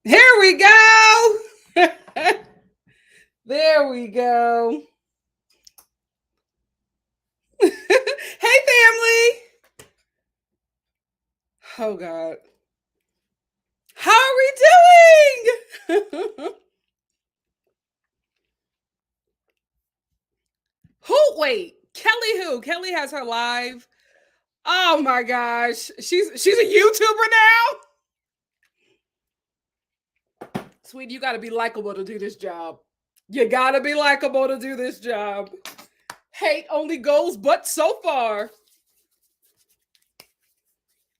Here we go. There we go. Hey, family. Oh, God. How are we doing? Who? Wait, Kelly who? Kelly has her live. Oh, my gosh. She's a YouTuber now? Sweetie, you got to be likable to do this job. You got to be likable to do this job. Hate only goes but so far.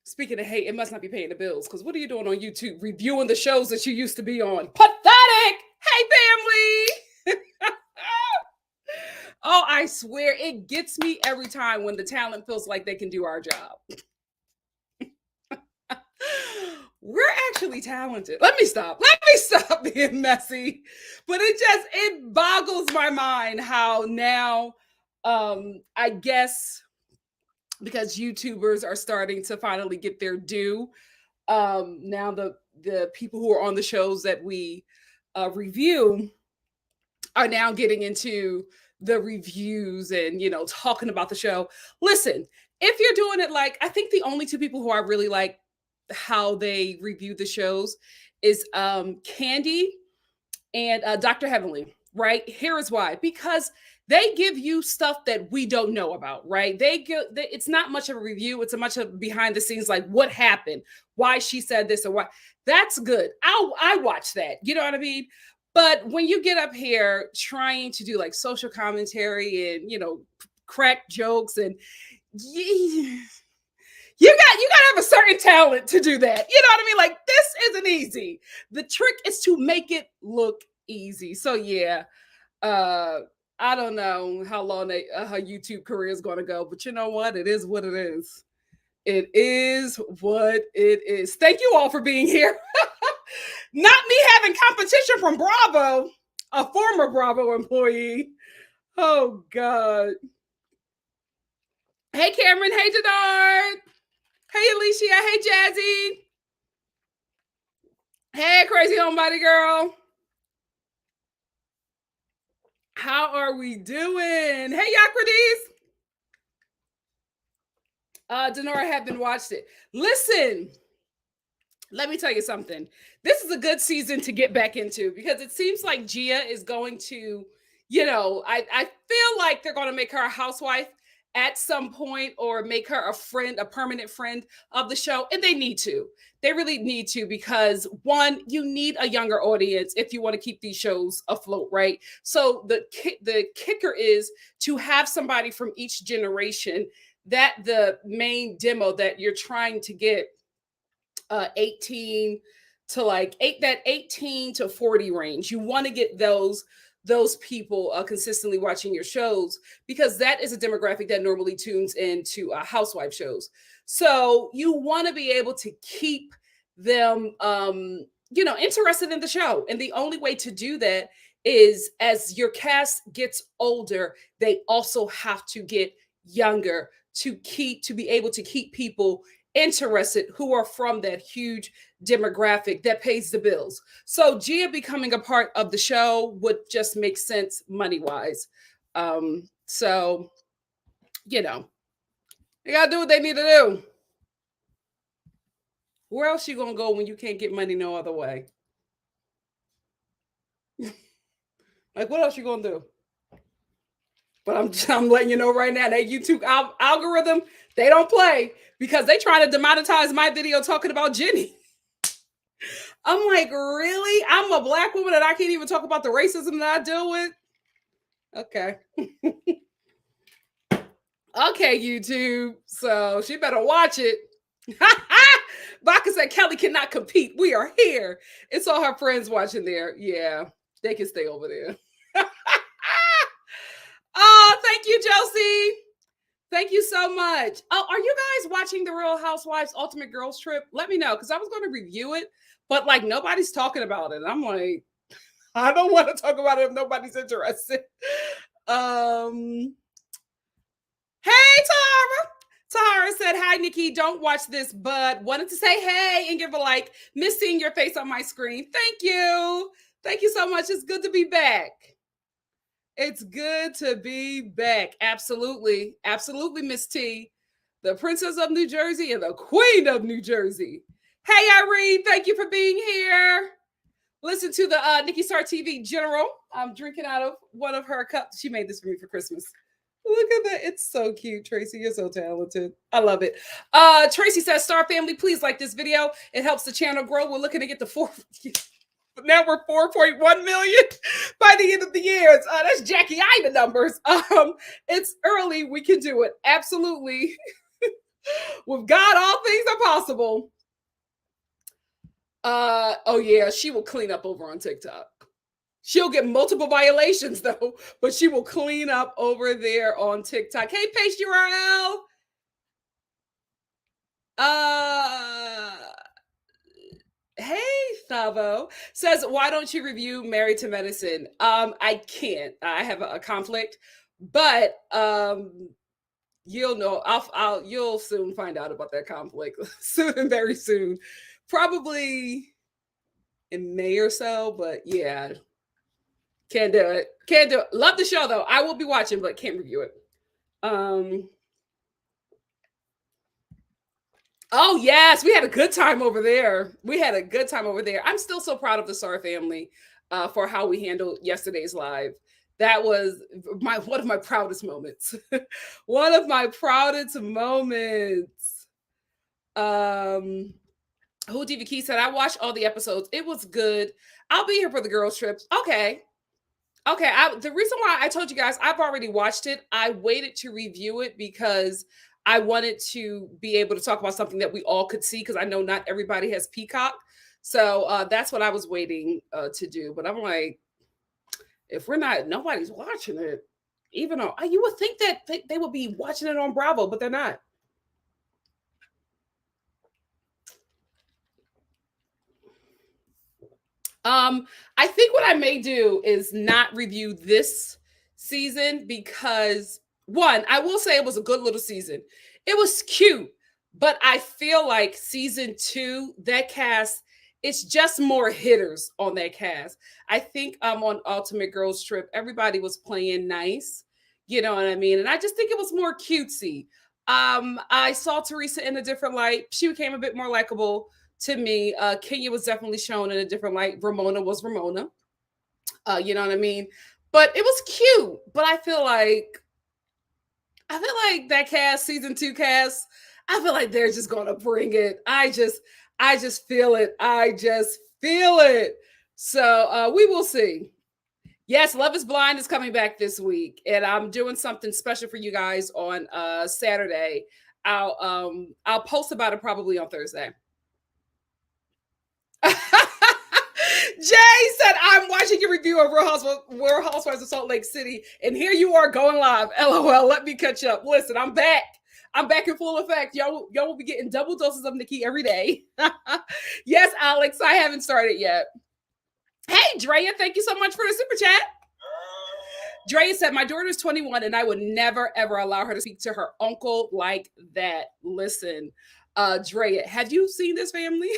Speaking of hate, it must not be paying the bills, because what are you doing on YouTube reviewing the shows that you used to be on? Pathetic! Hey, family! Oh, I swear, it gets me every time when the talent feels like they can do our job. We're actually talented. Let me stop being messy. But it boggles my mind how now, I guess, because YouTubers are starting to finally get their due. Now the people who are on the shows that we review are now getting into the reviews and talking about the show. Listen, if you're doing it, like, I think the only two people who I really like how they review the shows is Candy and Dr. Heavenly. Right? Here is why. Because they give you stuff that we don't know about, right? It's not much of a review. It's a much of behind the scenes, like what happened, why she said this, or why. That's good. I watch that. You know what I mean? But when you get up here trying to do like social commentary and crack jokes, and you gotta have a certain talent to do that. You know what I mean? Like, this isn't easy. The trick is to make it look easy. So yeah. I don't know how long her YouTube career is going to go, but you know what? It is what it is. It is what it is. Thank you all for being here. Not me having competition from Bravo, a former Bravo employee. Oh God. Hey Cameron. Hey Denard. Hey Alicia. Hey Jazzy. Hey Crazy Homebody Girl. How are we doing? Hey Yacrides. Denora haven't watched it. Listen, let me tell you something. This is a good season to get back into because it seems like Gia is going to, I feel like they're going to make her a housewife at some point or make her a friend, a permanent friend of the show. And they need to. They really need to because one, you need a younger audience if you want to keep these shows afloat, right? So the kicker is to have somebody from each generation that the main demo that you're trying to get 18 to like 18 to 40 range. You want to get those people consistently watching your shows because that is a demographic that normally tunes into housewife shows. So you want to be able to keep them interested in the show. And the only way to do that is as your cast gets older, they also have to get younger to be able to keep people interested who are from that huge demographic that pays the bills. So Gia becoming a part of the show would just make sense money wise. So they gotta do what they need to do. Where else you gonna go when you can't get money no other way? Like what else you gonna do? But I'm letting you know right now that YouTube algorithm, they don't play because they trying to demonetize my video talking about Jenny. I'm like, really? I'm a black woman and I can't even talk about the racism that I deal with? Okay. Okay, YouTube. So she better watch it. Baka said Kelly cannot compete. We are here. It's all her friends watching there. Yeah, they can stay over there. Oh, thank you, Josie. Thank you so much. Oh, are you guys watching the Real Housewives Ultimate Girls Trip? Let me know because I was going to review it, but like nobody's talking about it. I'm like, I don't want to talk about it if nobody's interested. Hey Tara. Tara said, hi, Nikki. Don't watch this, but wanted to say hey and give a like. Miss seeing your face on my screen. Thank you. Thank you so much. It's good to be back. It's good to be back. Absolutely. Absolutely, Miss T. The Princess of New Jersey and the Queen of New Jersey. Hey, Irene. Thank you for being here. Listen to the NikkiStar TV General. I'm drinking out of one of her cups. She made this for me for Christmas. Look at that. It's so cute, Tracy. You're so talented. I love it. Tracy says, Star family, please like this video. It helps the channel grow. We're looking to get to 4. Now we're 4.1 million by the end of the year. That's Jackie Ina numbers. It's early. We can do it. Absolutely. With God, all things are possible. Oh yeah, she will clean up over on TikTok. She'll get multiple violations though, but she will clean up over there on TikTok. Hey, Paste URL. Hey, Thavo says, why don't you review Married to Medicine? I can't. I have a conflict, but you'll know. You'll soon find out about that conflict soon, very soon, probably in May or so. But yeah, can't do it. Can't do it. Love the show though. I will be watching, but can't review it. Oh yes, we had a good time over there. I'm still so proud of the Star family for how we handled yesterday's live. That was one of my proudest moments. One of my proudest moments. Who DV Key said, I watched all the episodes. It was good. I'll be here for the girls' trips. Okay. The reason why I told you guys I've already watched it, I waited to review it because I wanted to be able to talk about something that we all could see because I know not everybody has Peacock. So that's what I was waiting to do. But I'm like, if we're not, nobody's watching it. Even though you would think that they would be watching it on Bravo, but they're not. I think what I may do is not review this season because one, I will say it was a good little season. It was cute, but I feel like season two, that cast, it's just more hitters on that cast. I think on Ultimate Girls Trip, everybody was playing nice. You know what I mean? And I just think it was more cutesy. I saw Teresa in a different light. She became a bit more likable to me. Kenya was definitely shown in a different light. Ramona was Ramona. You know what I mean? But it was cute. But I feel like that cast, season two cast, I feel like they're just gonna bring it. I just feel it. I just feel it. So we will see. Yes, Love is Blind is coming back this week, and I'm doing something special for you guys on Saturday. I'll post about it probably on Thursday. Jay said, I'm watching your review of Real Housewives of Salt Lake City, and here you are going live. LOL, let me catch up. Listen, I'm back. I'm back in full effect. Y'all will be getting double doses of Nikki every day. Yes, Alex, I haven't started yet. Hey, Drea, thank you so much for the super chat. Drea said, my daughter's 21, and I would never, ever allow her to speak to her uncle like that. Listen, Drea, have you seen this family?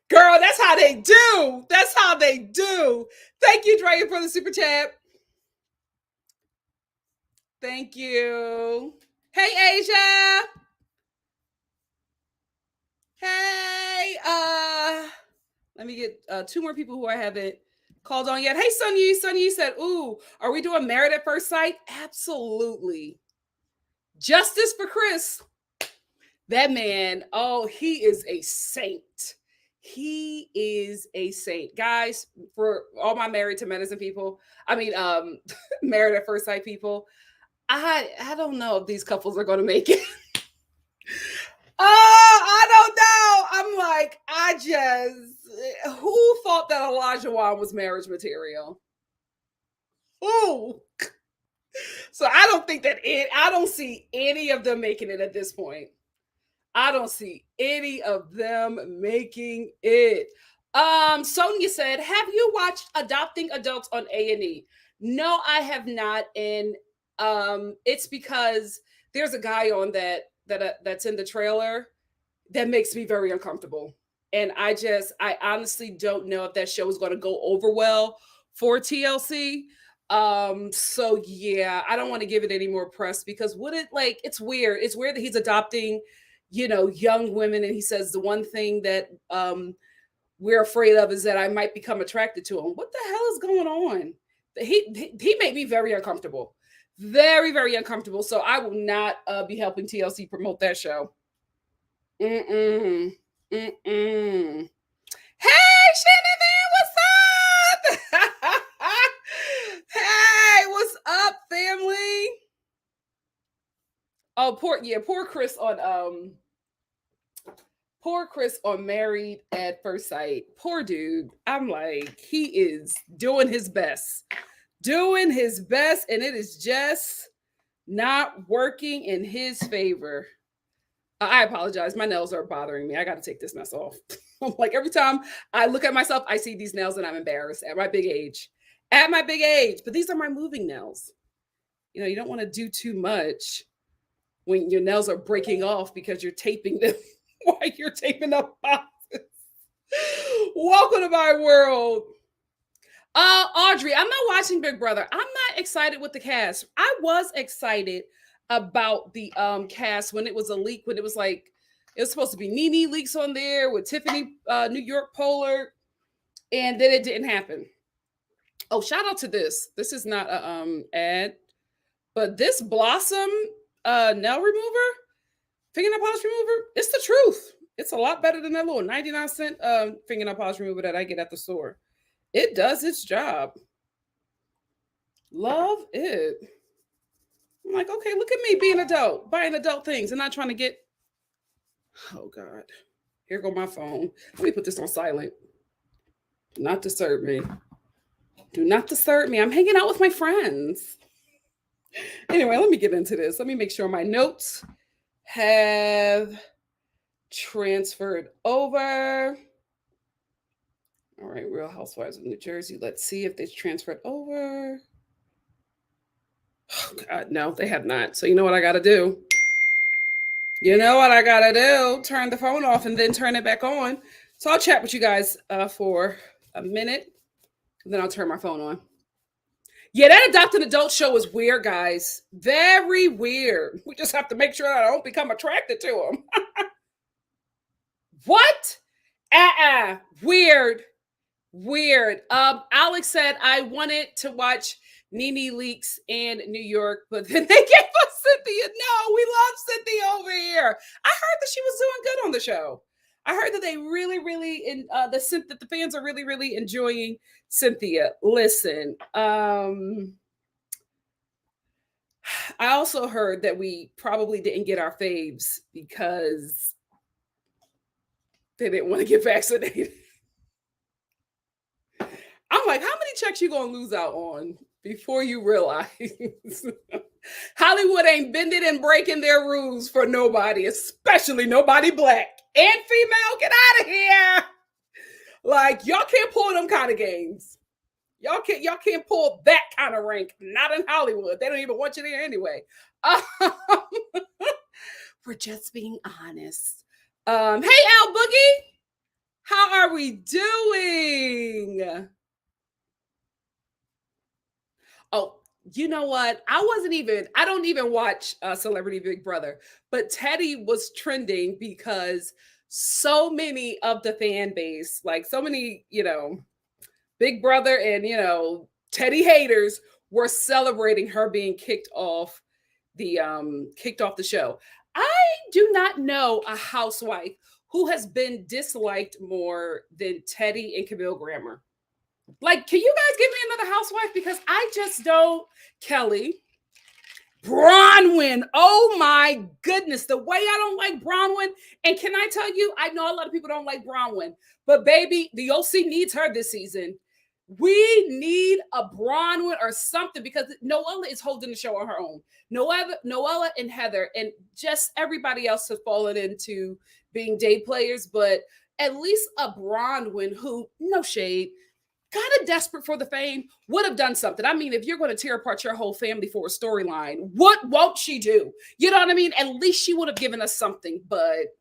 Girl, that's how they do. That's how they do. Thank you, Drea, for the super chat. Thank you. Hey, Asia. Hey, let me get two more people who I haven't called on yet. Hey, Sunny. Sunny said, ooh, are we doing Married at First Sight? Absolutely. Justice for Chris. That man, oh, he is a saint. He is a saint. Guys, for all my Married to Medicine people, Married at First Sight people, I don't know if these couples are going to make it. I don't know. I'm like, who thought that Elijah Wan was marriage material? Who? So I don't think I don't see any of them making it at this point. I don't see any of them making it. Sonia said, have you watched Adopting Adults on A&E? No, I have not. And it's because there's a guy on that's in the trailer that makes me very uncomfortable. And I honestly don't know if that show is going to go over well for TLC. So yeah, I don't want to give it any more press because it's weird. It's weird that he's adopting, young women. And he says the one thing that we're afraid of is that I might become attracted to him. What the hell is going on? He made me very uncomfortable. Very, very uncomfortable. So I will not be helping TLC promote that show. Mm-mm. Mm-mm. Hey, Shannon, what's up? Hey, what's up, family? Oh, poor Chris on Married at First Sight. Poor dude. I'm like, he is doing his best. And it is just not working in his favor. I apologize. My nails are bothering me. I got to take this mess off. I'm like, every time I look at myself, I see these nails and I'm embarrassed at my big age. But these are my moving nails. You don't want to do too much when your nails are breaking off because you're taping them while you're taping up boxes. Welcome to my world. Audrey, I'm not watching Big Brother. I'm not excited with the cast. I was excited about the cast when it was a leak, when it was supposed to be Nene Leakes on there with Tiffany New York Pollard, and then it didn't happen. Oh, shout out to this. This is not a ad, but this Blossom nail remover, fingernail polish remover, it's the truth. It's a lot better than that little 99-cent fingernail polish remover that I get at the store. It does its job. Love it. I'm like, okay, look at me being adult, buying adult things and not trying to get. Oh God, here go my phone. Let me put this on silent. Do not disturb me. Do not disturb me. I'm hanging out with my friends. Anyway, let me get into this. Let me make sure my notes have transferred over. All right, Real Housewives of New Jersey. Let's see if they've transferred over. Oh, God, no, they have not. So you know what I got to do? You know what I got to do? Turn the phone off and then turn it back on. So I'll chat with you guys for a minute, and then I'll turn my phone on. Yeah, that adopted adult show is weird, guys. Very weird. We just have to make sure I don't become attracted to them. What? Weird. Weird. Alex said I wanted to watch Nene Leakes and New York, but then they gave us Cynthia. No, we love Cynthia over here. I heard that she was doing good on the show. I heard that they really, really that the fans are really, really enjoying Cynthia. Listen, I also heard that we probably didn't get our faves because they didn't want to get vaccinated. I'm like, how many checks you gonna lose out on before you realize Hollywood ain't bending and breaking their rules for nobody, especially nobody black and female? Get out of here! Like, y'all can't pull them kind of games. Y'all can't pull that kind of rank. Not in Hollywood. They don't even want you there anyway. We're just being honest. Hey, Al Boogie, how are we doing? Oh, you know what? I don't even watch Celebrity Big Brother, but Teddy was trending because so many of the fan base, like so many, Big Brother and, Teddy haters were celebrating her being kicked off the show. I do not know a housewife who has been disliked more than Teddy and Camille Grammer. Like, can you guys give me another housewife? Because I just don't. Kelly. Bronwyn. Oh my goodness. The way I don't like Bronwyn. And can I tell you, I know a lot of people don't like Bronwyn, but baby, the OC needs her this season. We need a Bronwyn or something because Noella is holding the show on her own. Noella and Heather and just everybody else has fallen into being day players, but at least a Bronwyn who, no shade, kind of desperate for the fame, would have done something. I mean, if you're going to tear apart your whole family for a storyline, what won't she do? You know what I mean? At least she would have given us something, but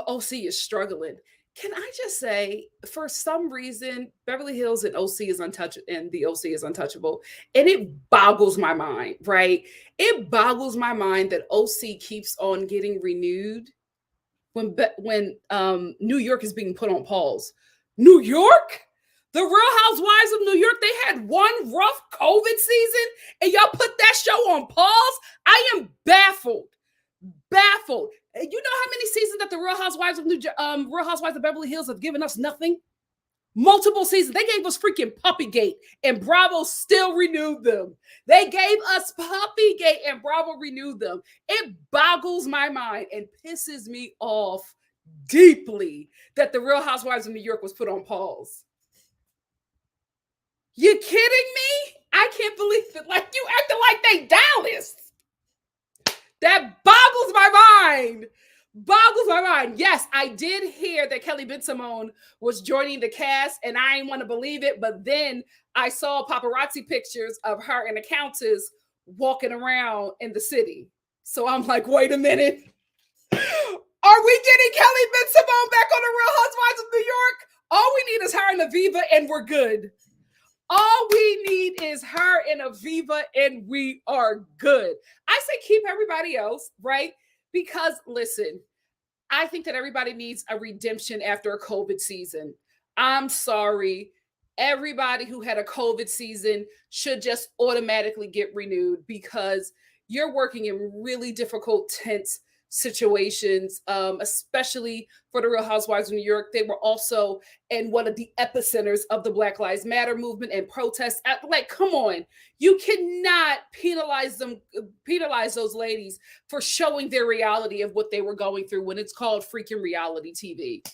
OC is struggling. Can I just say, for some reason, Beverly Hills and OC is untouchable, and the OC is untouchable, and it boggles my mind, right? It boggles my mind that OC keeps on getting renewed when New York is being put on pause. New York? The Real Housewives of New York, they had one rough COVID season and y'all put that show on pause? I am baffled. Baffled. You know how many seasons that the Real Housewives of Beverly Hills have given us nothing? Multiple seasons. They gave us freaking Puppygate and Bravo still renewed them. They gave us Puppygate and Bravo renewed them. It boggles my mind and pisses me off deeply that the Real Housewives of New York was put on pause. You kidding me? I can't believe it. Like, you acting like they Dallas. That boggles my mind. Boggles my mind. Yes, I did hear that Kelly Ben-Simone was joining the cast, and I didn't want to believe it, but then I saw paparazzi pictures of her and the Countess walking around in the city. So I'm like, wait a minute. Are we getting Kelly Ben-Simone back on the Real Housewives of New York? All we need is her and Aviva, and we're good. All we need is her and Aviva, and we are good. I say keep everybody else, right? Because, listen, I think that everybody needs a redemption after a COVID season. I'm sorry. Everybody who had a COVID season should just automatically get renewed because you're working in really difficult, tense situations, especially for the Real Housewives of New York. They were also in one of the epicenters of the Black Lives Matter movement and protests. Like, come on, you cannot penalize those ladies for showing their reality of what they were going through when it's called freaking reality TV.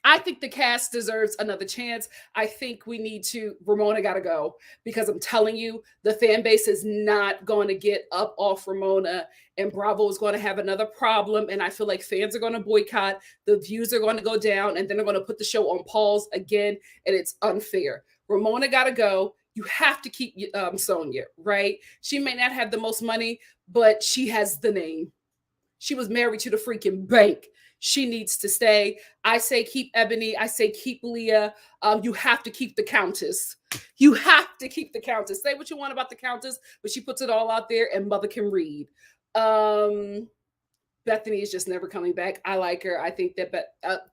I think the cast deserves another chance. I think we need to. Ramona got to go because I'm telling you, the fan base is not going to get up off Ramona, and Bravo is going to have another problem. And I feel like fans are going to boycott. The views are going to go down, and then they're going to put the show on pause again, and it's unfair. Ramona got to go. You have to keep Sonia, right? She may not have the most money, but she has the name. She was married to the freaking bank. She needs to stay. I say keep Ebony. I say keep Leah. You have to keep the Countess. You have to keep the Countess. Say what you want about the Countess, but she puts it all out there, and Mother can read. Bethany is just never coming back. I like her. I think that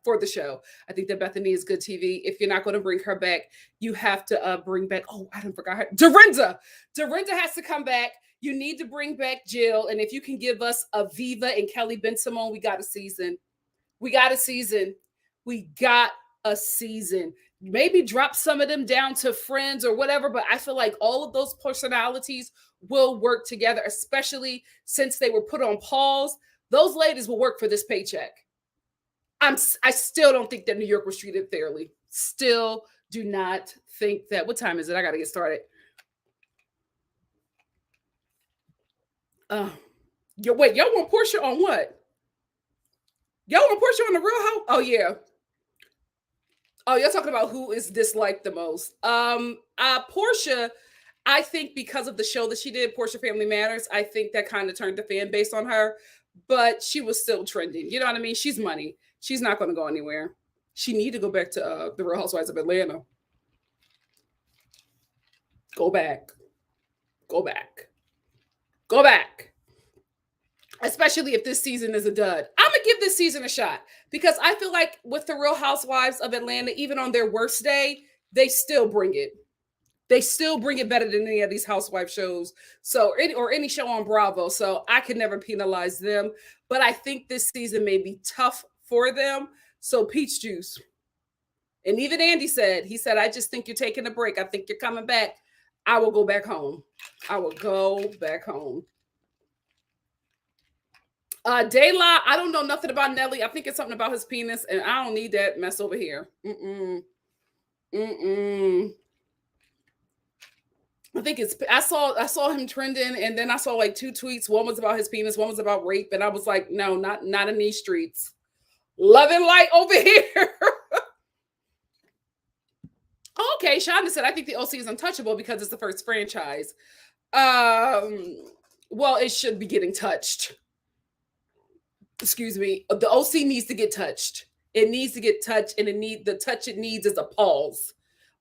for the show, I think that Bethany is good TV. If you're not going to bring her back, you have to bring back. Oh, I didn't forget her. Dorinda. Dorinda has to come back. You need to bring back Jill, and if you can give us Aviva and Kelly Ben-Simone, we got a season. We got a season. We got a season. Maybe drop some of them down to Friends or whatever, but I feel like all of those personalities will work together, especially since they were put on pause. Those ladies will work for this paycheck. I still don't think that New York was treated fairly. Still do not think that. What time is it? I got to get started. Wait, y'all want Portia on what? Y'all want Portia on the Real House? Oh yeah. Oh, you're talking about who is disliked the most. Portia, I think because of the show that she did, Portia Family Matters, I think that kind of turned the fan base on her. But she was still trending. You know what I mean? She's money. She's not going to go anywhere. She need to go back to the Real Housewives of Atlanta. Go back. Go back. Go back. Especially if this season is a dud. I'm going to give this season a shot because I feel like with the Real Housewives of Atlanta, even on their worst day, they still bring it. They still bring it better than any of these housewife shows. So, or any show on Bravo. So I could never penalize them. But I think this season may be tough for them. So peach juice. And even Andy said, I just think you're taking a break. I think you're coming back. I will go back home. I will go back home. De La, I don't know nothing about Nelly. I think it's something about his penis, and I don't need that mess over here. I think I saw him trending, and then I saw like 2 tweets. One was about his penis, one was about rape, and I was like, no, not in these streets. Love and light over here. Okay, Shonda said, I think the OC is untouchable because it's the first franchise. Well, it should be getting touched. Excuse me. The OC needs to get touched. It needs to get touched, and the touch it needs is a pause.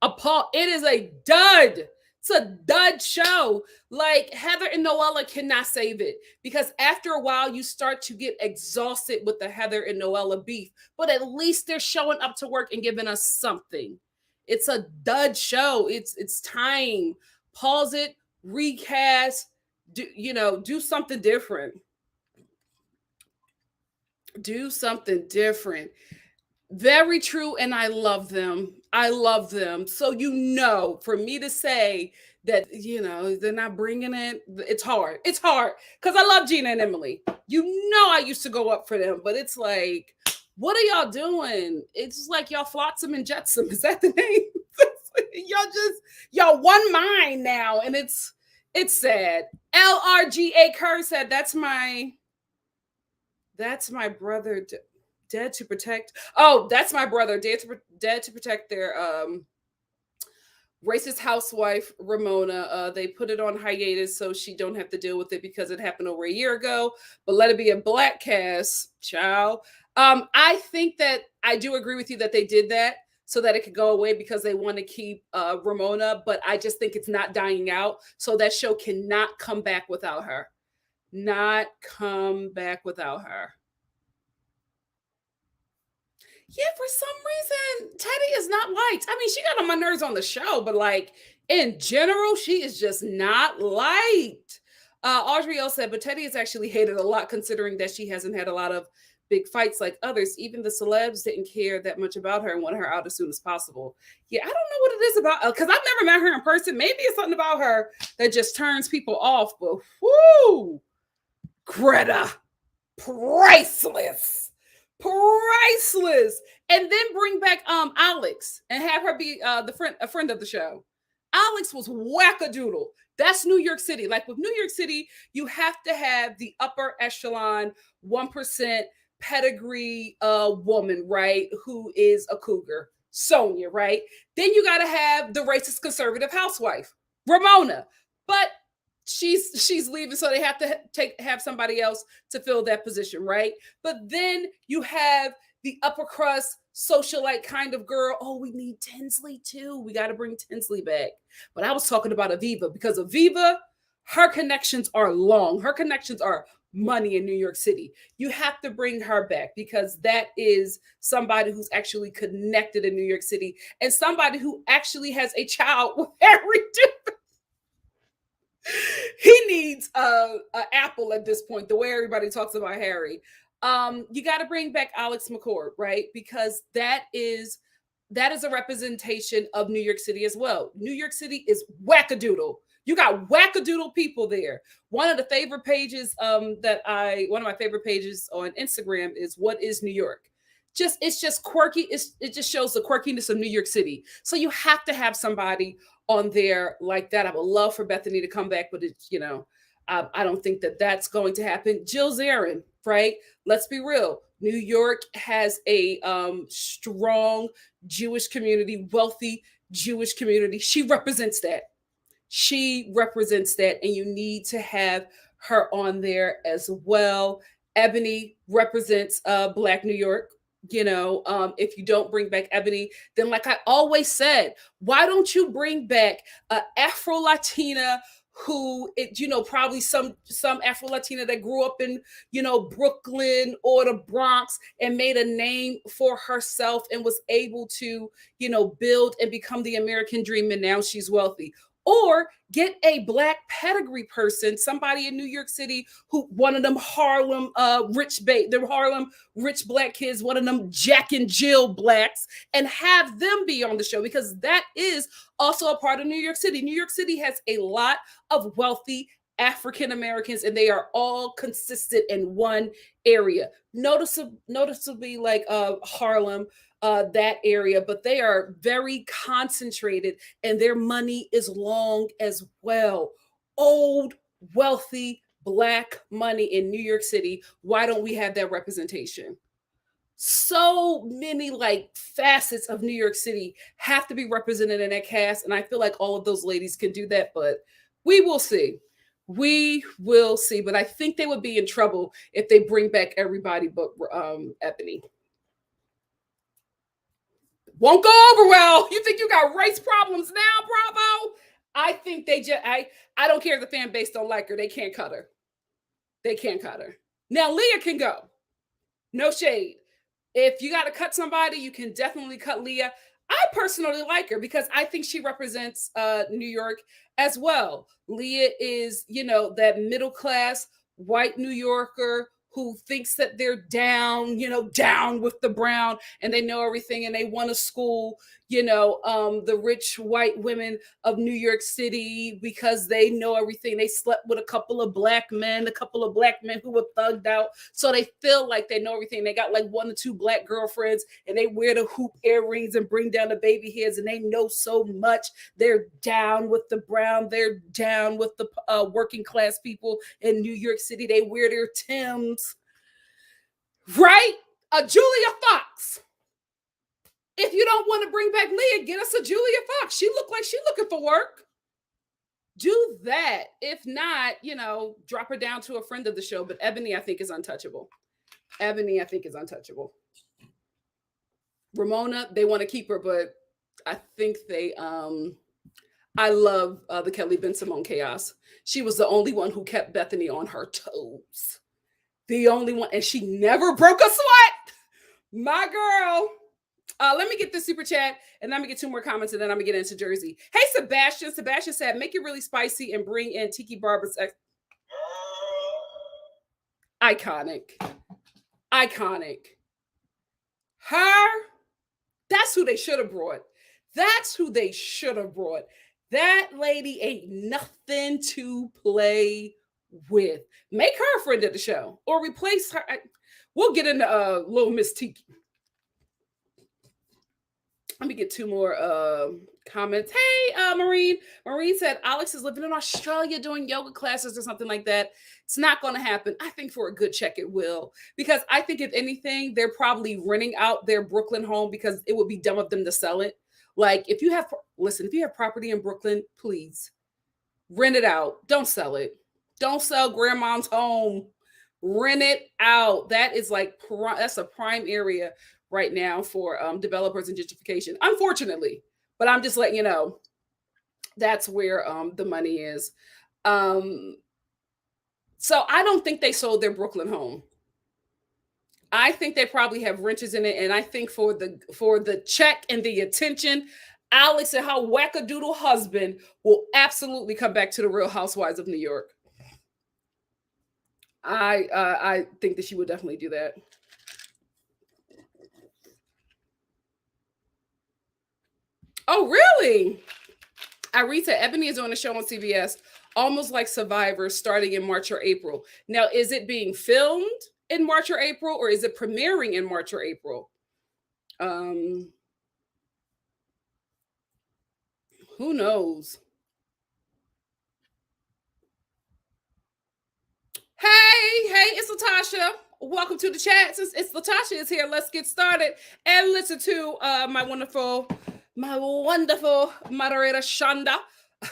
It is a dud. It's a dud show. Like Heather and Noella cannot save it because after a while you start to get exhausted with the Heather and Noella beef, but at least they're showing up to work and giving us something. It's a dud show. It's time. Pause it, recast, do something different. Do something different. Very true, and I love them. I love them. So for me to say that, they're not bringing it, it's hard. It's hard because I love Gina and Emily. I used to go up for them, but it's like, what are y'all doing? It's just like y'all flotsam and jetsam. Is that the name? y'all one mind now, and it's sad. LRGA Kerr said, that's my brother. Dead to protect. Oh, that's my brother. Dead to protect their racist housewife Ramona. They put it on hiatus so she don't have to deal with it because it happened over a year ago. But let it be a black cast, child. I think that I do agree with you that they did that so that it could go away because they want to keep Ramona. But I just think it's not dying out. So that show cannot come back without her. Not come back without her. Yeah, for some reason, Teddy is not liked. I mean, she got on my nerves on the show, but like in general, she is just not liked. Audrey L said, but Teddy is actually hated a lot considering that she hasn't had a lot of big fights like others. Even the celebs didn't care that much about her and wanted her out as soon as possible. Yeah, I don't know what it is about, because I've never met her in person. Maybe it's something about her that just turns people off, but whoo, Greta, priceless. Priceless. And then bring back Alex and have her be a friend of the show. Alex was wackadoodle. That's New York City. Like with New York City, you have to have the upper echelon 1% pedigree woman, right? Who is a cougar. Sonia, right? Then you got to have the racist conservative housewife, Ramona. But she's leaving, so they have to have somebody else to fill that position, right? But then you have the upper crust socialite kind of girl. Oh, we need Tinsley too. We got to bring Tinsley back. But I was talking about Aviva because Aviva, her connections are long. Her connections are money in New York City. You have to bring her back because that is somebody who's actually connected in New York City and somebody who actually has a child with Harry. He needs an apple at this point, the way everybody talks about Harry. You got to bring back Alex McCord, right? Because that is a representation of New York City as well. New York City is wackadoodle. You got wackadoodle people there. One of my favorite pages on Instagram is "What is New York?" It's just quirky. It just shows the quirkiness of New York City. So you have to have somebody on there like that. I would love for Bethany to come back, but I don't think that that's going to happen. Jill Zarin, right? Let's be real. New York has a strong Jewish community, wealthy Jewish community. She represents that. And you need to have her on there as well. Ebony represents Black New York. If you don't bring back Ebony, then like I always said, why don't you bring back Afro Latina who probably some Afro Latina that grew up in Brooklyn or the Bronx and made a name for herself and was able to build and become the American dream, and now she's wealthy. Or get a Black pedigree person, somebody in New York City who one of them Harlem Harlem rich Black kids, one of them Jack and Jill Blacks, and have them be on the show, because that is also a part of New York City. New York City has a lot of wealthy African Americans, and they are all consistent in one area. Noticeably like Harlem, that area, but they are very concentrated and their money is long as well. Old, wealthy Black money in New York City. Why don't we have that representation? So many like facets of New York City have to be represented in that cast, and I feel like all of those ladies can do that, but we will see. We will see, but I think they would be in trouble if they bring back everybody but Ebony. Won't go over well. You think you got race problems now, Bravo? I think I don't care if the fan base don't like her. They can't cut her. They can't cut her. Now Leah can go. No shade. If you got to cut somebody, you can definitely cut Leah. I personally like her because I think she represents New York as well. Leah is, that middle class white New Yorker who thinks that they're down, down with the brown, and they know everything, and they want to school, the rich white women of New York City because they know everything. They slept with a couple of black men who were thugged out. So they feel like they know everything. They got like 1 or 2 black girlfriends, and they wear the hoop earrings and bring down the baby hairs, and they know so much. They're down with the brown. They're down with the working class people in New York City. They wear their Timbs. Right? A Julia Fox. If you don't want to bring back Leah, get us a Julia Fox. She look like she's looking for work. Do that. If not, drop her down to a friend of the show. But Ebony, I think, is untouchable. Ramona, they want to keep her, but I think they I love the Kelly Ben Simone chaos. She was the only one who kept Bethany on her toes. The only one, and she never broke a sweat. My girl. Let me get this super chat, and then I'm gonna get 2 more comments, and then I'm gonna get into Jersey. Hey, Sebastian. Sebastian said, make it really spicy and bring in Tiki Barber's iconic. Her, that's who they should have brought. That lady ain't nothing to play with. Make her a friend of the show or replace her. We'll get into little Miss Tiki. Let me get two more comments. Hey, Marine. Marine said Alex is living in Australia doing yoga classes or something like that. It's not going to happen. I think for a good check it will. Because I think if anything, they're probably renting out their Brooklyn home because it would be dumb of them to sell it. Like if you have, listen, if you have property in Brooklyn, please rent it out. Don't sell it. Don't sell grandma's home. Rent it out. That is like, that's a prime area right now for developers and gentrification, unfortunately. But I'm just letting you know that's where the money is. So I don't think they sold their Brooklyn home. I think they probably have renters in it, and I think for the check and the attention, Alex and her wackadoodle husband will absolutely come back to the Real Housewives of New York. I think that she would definitely do that. Oh, really? Irita, Ebony is on a show on CBS, almost like Survivor, starting in March or April. Now, is it being filmed in March or April, or is it premiering in March or April? Who knows? Hey, it's Latasha. Welcome to the chat. Since it's Latasha is here, let's get started and listen to my wonderful moderator Shonda.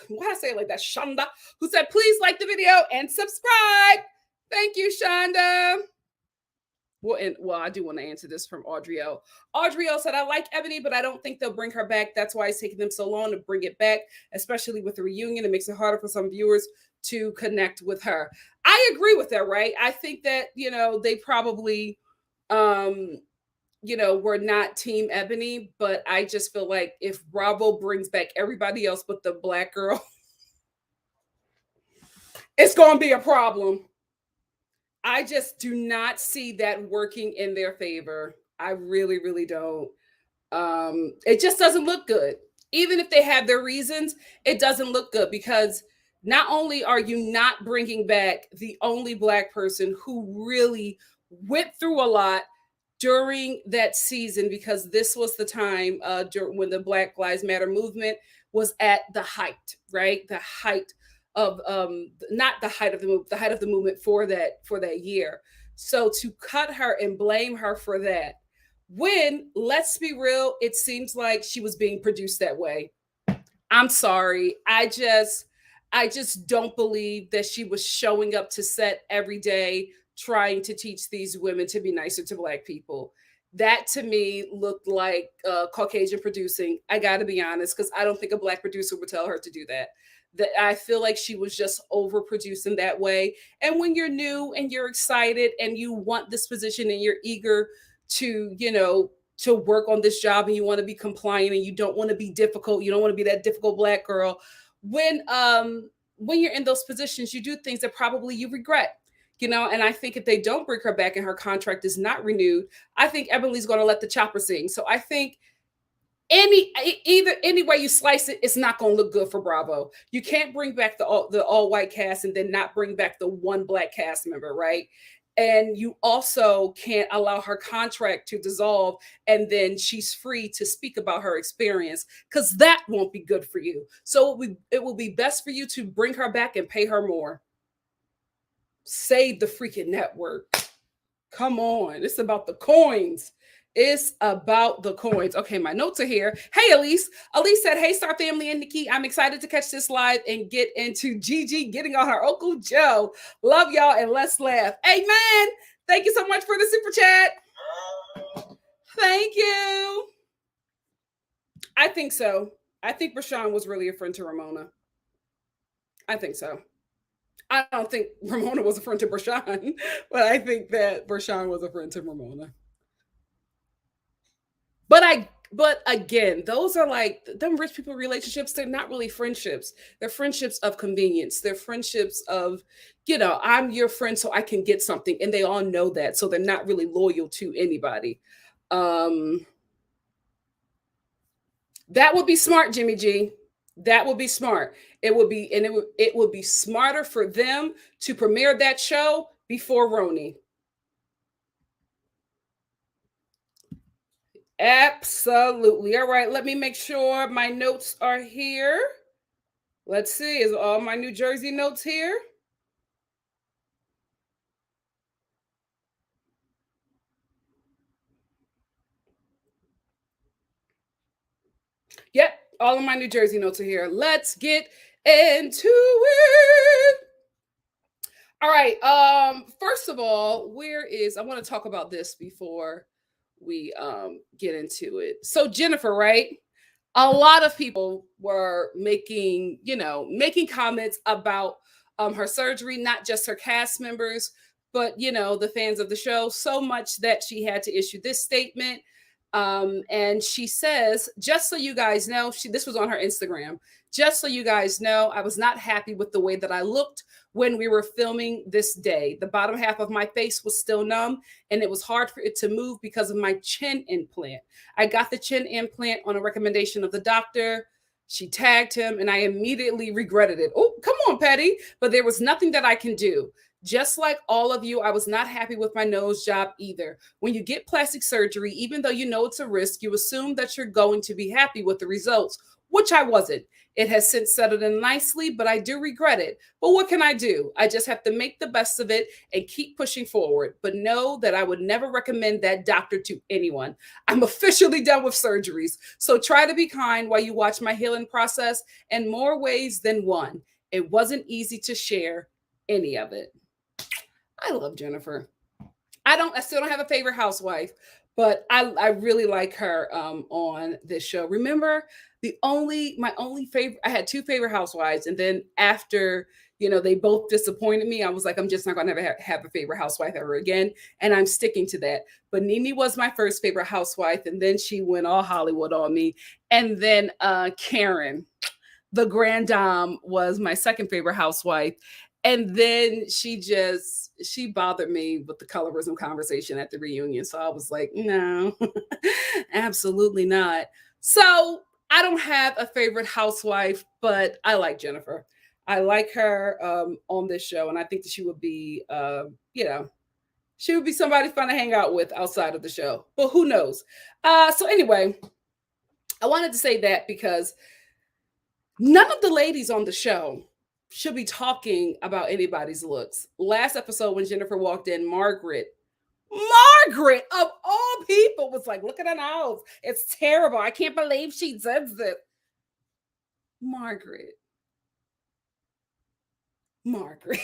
Why I say it like that? Shonda, who said, please like the video and subscribe. Thank you, Shonda. Well, I do want to answer this from Audrielle. Audrielle said, I like Ebony, but I don't think they'll bring her back. That's why it's taking them so long to bring it back, especially with the reunion. It makes it harder for some viewers to connect with her. I agree with that, right? I think that, they probably, were not Team Ebony, but I just feel like if Bravo brings back everybody else but the Black girl, it's going to be a problem. I just do not see that working in their favor. I really, really don't. It just doesn't look good. Even if they have their reasons, it doesn't look good because not only are you not bringing back the only Black person who really went through a lot during that season, because this was the time when the Black Lives Matter movement was at the height, right? The height of not the height of the movement for that year. So to cut her and blame her for that, when, let's be real, it seems like she was being produced that way. I'm sorry. I just don't believe that she was showing up to set every day trying to teach these women to be nicer to Black people. That to me looked like Caucasian producing. I got to be honest, because I don't think a Black producer would tell her to do that. That I feel like she was just overproducing that way. And when you're new and you're excited and you want this position and you're eager to, to work on this job and you want to be compliant and you don't want to be difficult, you don't want to be that difficult Black girl. When you're in those positions, you do things that probably you regret. And I think if they don't bring her back and her contract is not renewed, I think Emily's going to let the chopper sing. So I think any way you slice it, it's not going to look good for Bravo. You can't bring back the all white cast and then not bring back the one Black cast member, right? And you also can't allow her contract to dissolve and then she's free to speak about her experience, because that won't be good for you. So it will be best for you to bring her back and pay her more. Save the freaking network. Come on. It's about the coins. It's about the coins. Okay, my notes are here. Hey, Elise. Elise said, hey, Star Family and Nikki. I'm excited to catch this live and get into Gigi getting on her Uncle Joe. Love y'all and let's laugh. Amen. Thank you so much for the super chat. Thank you. I think so. I think Rashawn was really a friend to Ramona. I think so. I don't think Ramona was a friend to Rashawn, but I think that Rashawn was a friend to Ramona. But again, those are like them rich people relationships. They're not really friendships. They're friendships of convenience. They're friendships of, I'm your friend so I can get something. And they all know that. So they're not really loyal to anybody. That would be smart, Jimmy G. That would be smart. It would be smarter for them to premiere that show before RHONJ. Absolutely. All right, let me make sure my notes are here. Let's see, is all my New Jersey notes here? Yep, all of my New Jersey notes are here. Let's get into it. All right. First of all, where is I want to talk about this before we get into it. So Jennifer, right? A lot of people were making, making comments about her surgery, not just her cast members, but the fans of the show, so much that she had to issue this statement. And she says, just so you guys know, this was on her Instagram. Just so you guys know, I was not happy with the way that I looked when we were filming this day. The bottom half of my face was still numb, and it was hard for it to move because of my chin implant. I got the chin implant on a recommendation of the doctor. She tagged him, and I immediately regretted it. Oh, come on, Patty. But there was nothing that I can do. Just like all of you, I was not happy with my nose job either. When you get plastic surgery, even though you know it's a risk, you assume that you're going to be happy with the results, which I wasn't. It has since settled in nicely, but I do regret it. But what can I do? I just have to make the best of it and keep pushing forward. But know that I would never recommend that doctor to anyone. I'm officially done with surgeries. So try to be kind while you watch my healing process in more ways than one. It wasn't easy to share any of it. I love Jennifer. I still don't have a favorite housewife, but I really like her on this show. Remember, my only favorite, I had two favorite housewives, and then after they both disappointed me, I was like, I'm just not gonna have a favorite housewife ever again, and I'm sticking to that. But Nene was my first favorite housewife, and then she went all Hollywood on me, and then Karen, the grand dame, was my second favorite housewife. And then she bothered me with the colorism conversation at the reunion. So I was like, no, absolutely not. So I don't have a favorite housewife, but I like Jennifer. I like her on this show. And I think that she would be, she would be somebody fun to hang out with outside of the show. But who knows? So anyway, I wanted to say that because none of the ladies on the show should be talking about anybody's looks. Last episode, when Jennifer walked in, Margaret of all people was like, look at her nose. It's terrible. I can't believe she does this. Margaret. Like, girl,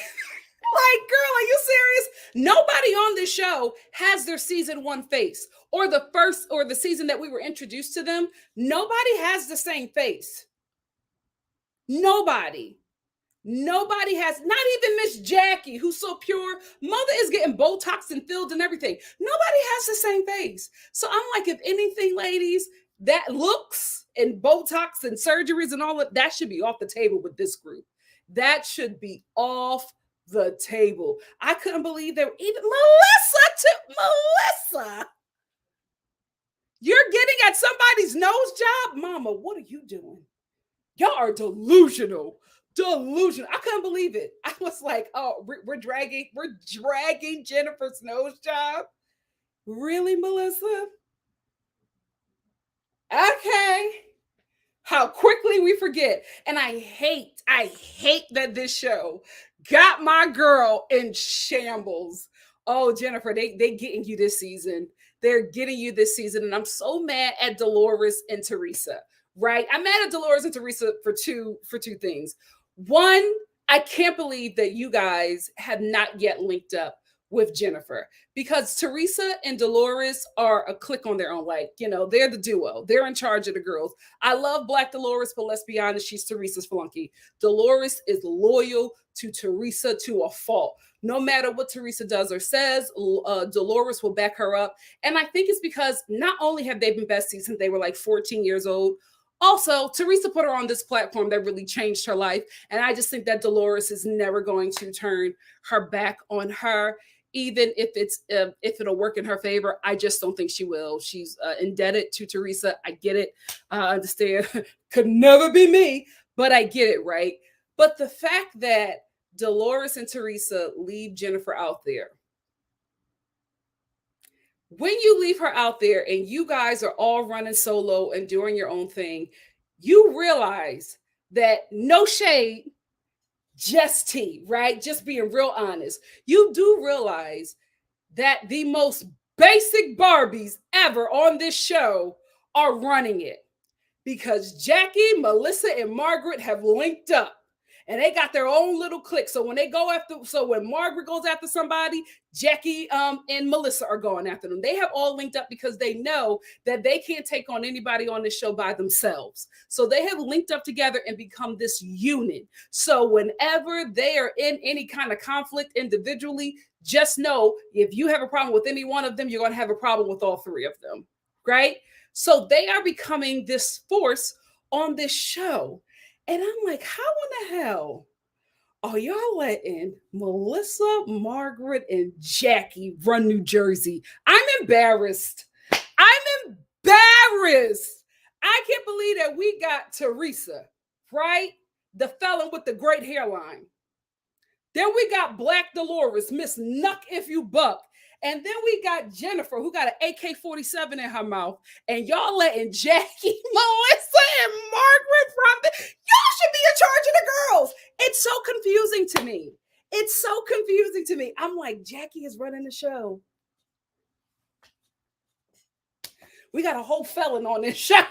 are you serious? Nobody on this show has their season one face or the season that we were introduced to them. Nobody has the same face. Nobody. Nobody has, not even Miss Jackie, who's so pure. Mother is getting Botox and filled and everything. Nobody has the same face. So I'm like, if anything, ladies, that looks and Botox and surgeries and all of that should be off the table with this group. That should be off the table. I couldn't believe that even Melissa, you're getting at somebody's nose job. Mama, what are you doing? Y'all are delusional. I couldn't believe it. I was like, oh, we're dragging Jennifer's nose job. Really, Melissa? Okay. How quickly we forget. And I hate that this show got my girl in shambles. Oh, Jennifer, they getting you this season. They're getting you this season. And I'm so mad at Dolores and Teresa. Right? I'm mad at Dolores and Teresa for two things. One, I can't believe that you guys have not yet linked up with Jennifer, because Teresa and Dolores are a clique on their own. Like, they're the duo. They're in charge of the girls. I love Black Dolores, but let's be honest, she's Teresa's flunky. Dolores is loyal to Teresa to a fault. No matter what Teresa does or says, Dolores will back her up. And I think it's because not only have they been besties since they were like 14 years old, also, Teresa put her on this platform that really changed her life. And I just think that Dolores is never going to turn her back on her, even if it'll work in her favor. I just don't think she will. She's indebted to Teresa. I get it. I understand. Could never be me, but I get it, right? But the fact that Dolores and Teresa leave Jennifer out there, when you leave her out there and you guys are all running solo and doing your own thing, you realize that no shade, just tea, right? Just being real honest. You do realize that the most basic Barbies ever on this show are running it because Jackie, Melissa, and Margaret have linked up. And they got their own little clique. So when they go after, so when Margaret goes after somebody, Jackie and Melissa are going after them. They have all linked up because they know that they can't take on anybody on this show by themselves. So they have linked up together and become this unit. So whenever they are in any kind of conflict individually, just know if you have a problem with any one of them, you're going to have a problem with all three of them, right? So they are becoming this force on this show. And I'm like, how in the hell are y'all letting Melissa, Margaret, and Jackie run New Jersey? I'm embarrassed. I'm embarrassed. I can't believe that we got Teresa, right? The felon with the great hairline. Then we got Black Dolores, Miss Nuck If You Buck. And then we got Jennifer, who got an AK-47 in her mouth. And y'all letting Jackie, Melissa, and Margaret from the... Y'all should be in charge of the girls. It's so confusing to me. It's so confusing to me. I'm like, Jackie is running the show. We got a whole felon on this show.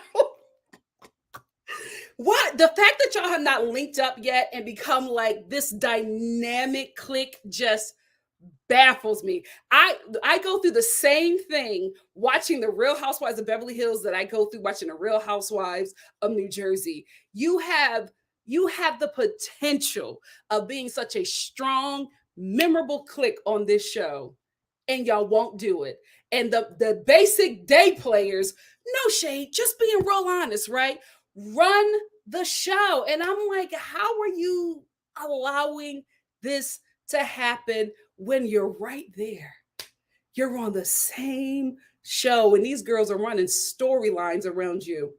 What? The fact that y'all have not linked up yet and become like this dynamic clique just baffles me. I go through the same thing watching the Real Housewives of Beverly Hills that I go through watching the Real Housewives of New Jersey. You have the potential of being such a strong, memorable clique on this show, and y'all won't do it. And the basic day players, no shade, just being real honest, right? Run the show. And I'm like, how are you allowing this to happen when you're right there? You're on the same show, and these girls are running storylines around you.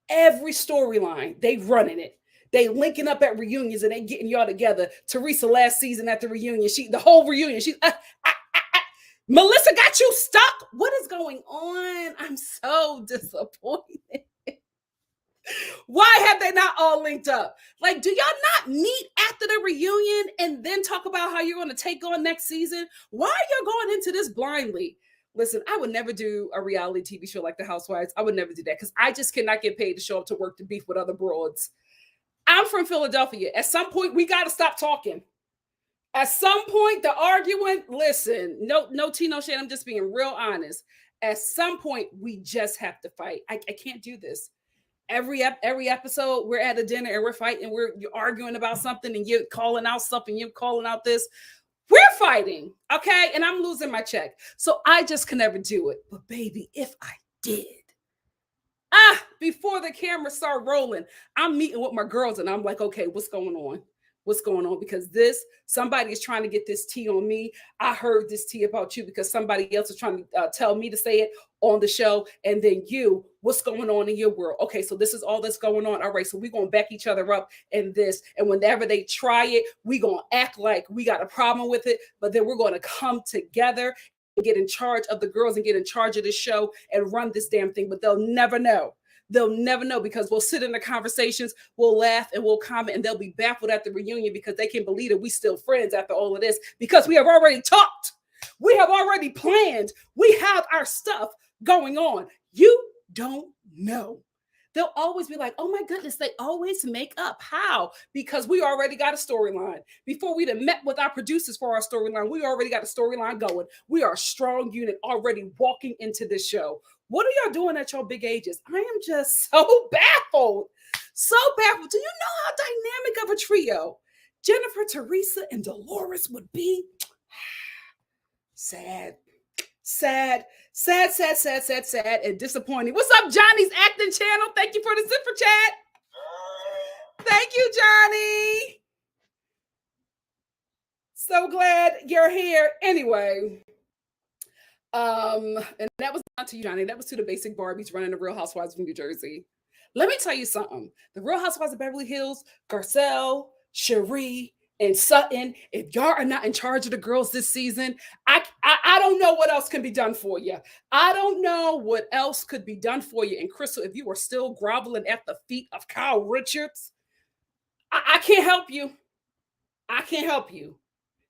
Every storyline, they running it. They linking up at reunions and they getting y'all together. Teresa last season at the reunion, the whole reunion, Melissa got you stuck. What is going on? I'm so disappointed. Why have they not all linked up? Like, do y'all not meet after the reunion and then talk about how you're going to take on next season? Why are you going into this blindly? Listen, I would never do a reality TV show like The Housewives. I would never do that because I just cannot get paid to show up to work to beef with other broads. I'm from Philadelphia. At some point, we got to stop talking. At some point, the arguing, listen, no tea, no shade. I'm just being real honest. At some point, we just have to fight. I can't do this. Every episode, we're at a dinner and we're fighting. You're arguing about something and you're calling out something. You're calling out this. We're fighting, okay? And I'm losing my check. So I just can never do it. But baby, if I did, before the camera start rolling, I'm meeting with my girls and I'm like, okay, what's going on? What's going on? Because somebody is trying to get this tea on me. I heard this tea about you because somebody else is trying to tell me to say it on the show. And then what's going on in your world? Okay, so this is all that's going on. All right, so we're going to back each other up in this. And whenever they try it, we're going to act like we got a problem with it. But then we're going to come together and get in charge of the girls and get in charge of this show and run this damn thing. But they'll never know. They'll never know because we'll sit in the conversations, we'll laugh and we'll comment, and they'll be baffled at the reunion because they can't believe that we still friends after all of this because we have already talked. We have already planned. We have our stuff going on. You don't know. They'll always be like, oh my goodness, they always make up. How? Because we already got a storyline. Before we'd have met with our producers for our storyline, we already got a storyline going. We are a strong unit already walking into this show. What are y'all doing at your big ages? I am just so baffled. So baffled. Do you know how dynamic of a trio Jennifer, Teresa, and Dolores would be? Sad, and disappointing. What's up, Johnny's Acting Channel? Thank you for the super chat. Thank you, Johnny. So glad you're here. Anyway, and that was not to you, Johnny. That was to the basic Barbies running the Real Housewives of New Jersey. Let me tell you something. The Real Housewives of Beverly Hills, Garcelle, Cherie, and Sutton, if y'all are not in charge of the girls this season, I don't know what else can be done for you. I don't know what else could be done for you. And Crystal, if you are still groveling at the feet of Kyle Richards, I can't help you. I can't help you.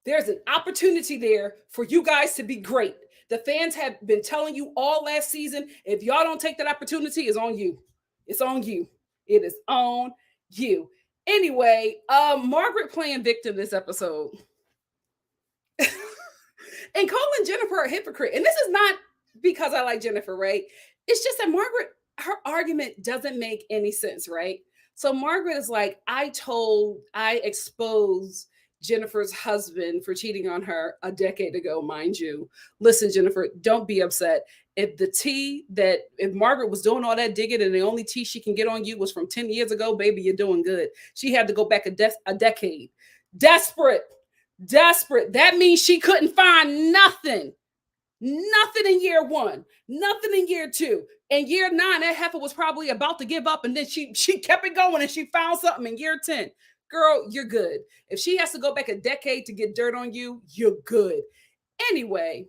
There's an opportunity there for you guys to be great. The fans have been telling you all last season, if y'all don't take that opportunity, it's on you. It's on you. It is on you. Anyway, Margaret playing victim this episode. And calling Jennifer a hypocrite. And this is not because I like Jennifer, right? It's just that Margaret, her argument doesn't make any sense, right? So Margaret is like, I exposed Jennifer's husband for cheating on her a decade ago, mind you. Listen, Jennifer, don't be upset. If Margaret was doing all that digging and the only tea she can get on you was from 10 years ago, baby, you're doing good. She had to go back a decade. Desperate. That means she couldn't find nothing. Nothing in year one, nothing in year two. In year 9, that heifer was probably about to give up, and then she kept it going and she found something in year 10. Girl, you're good. If she has to go back a decade to get dirt on you, you're good. Anyway,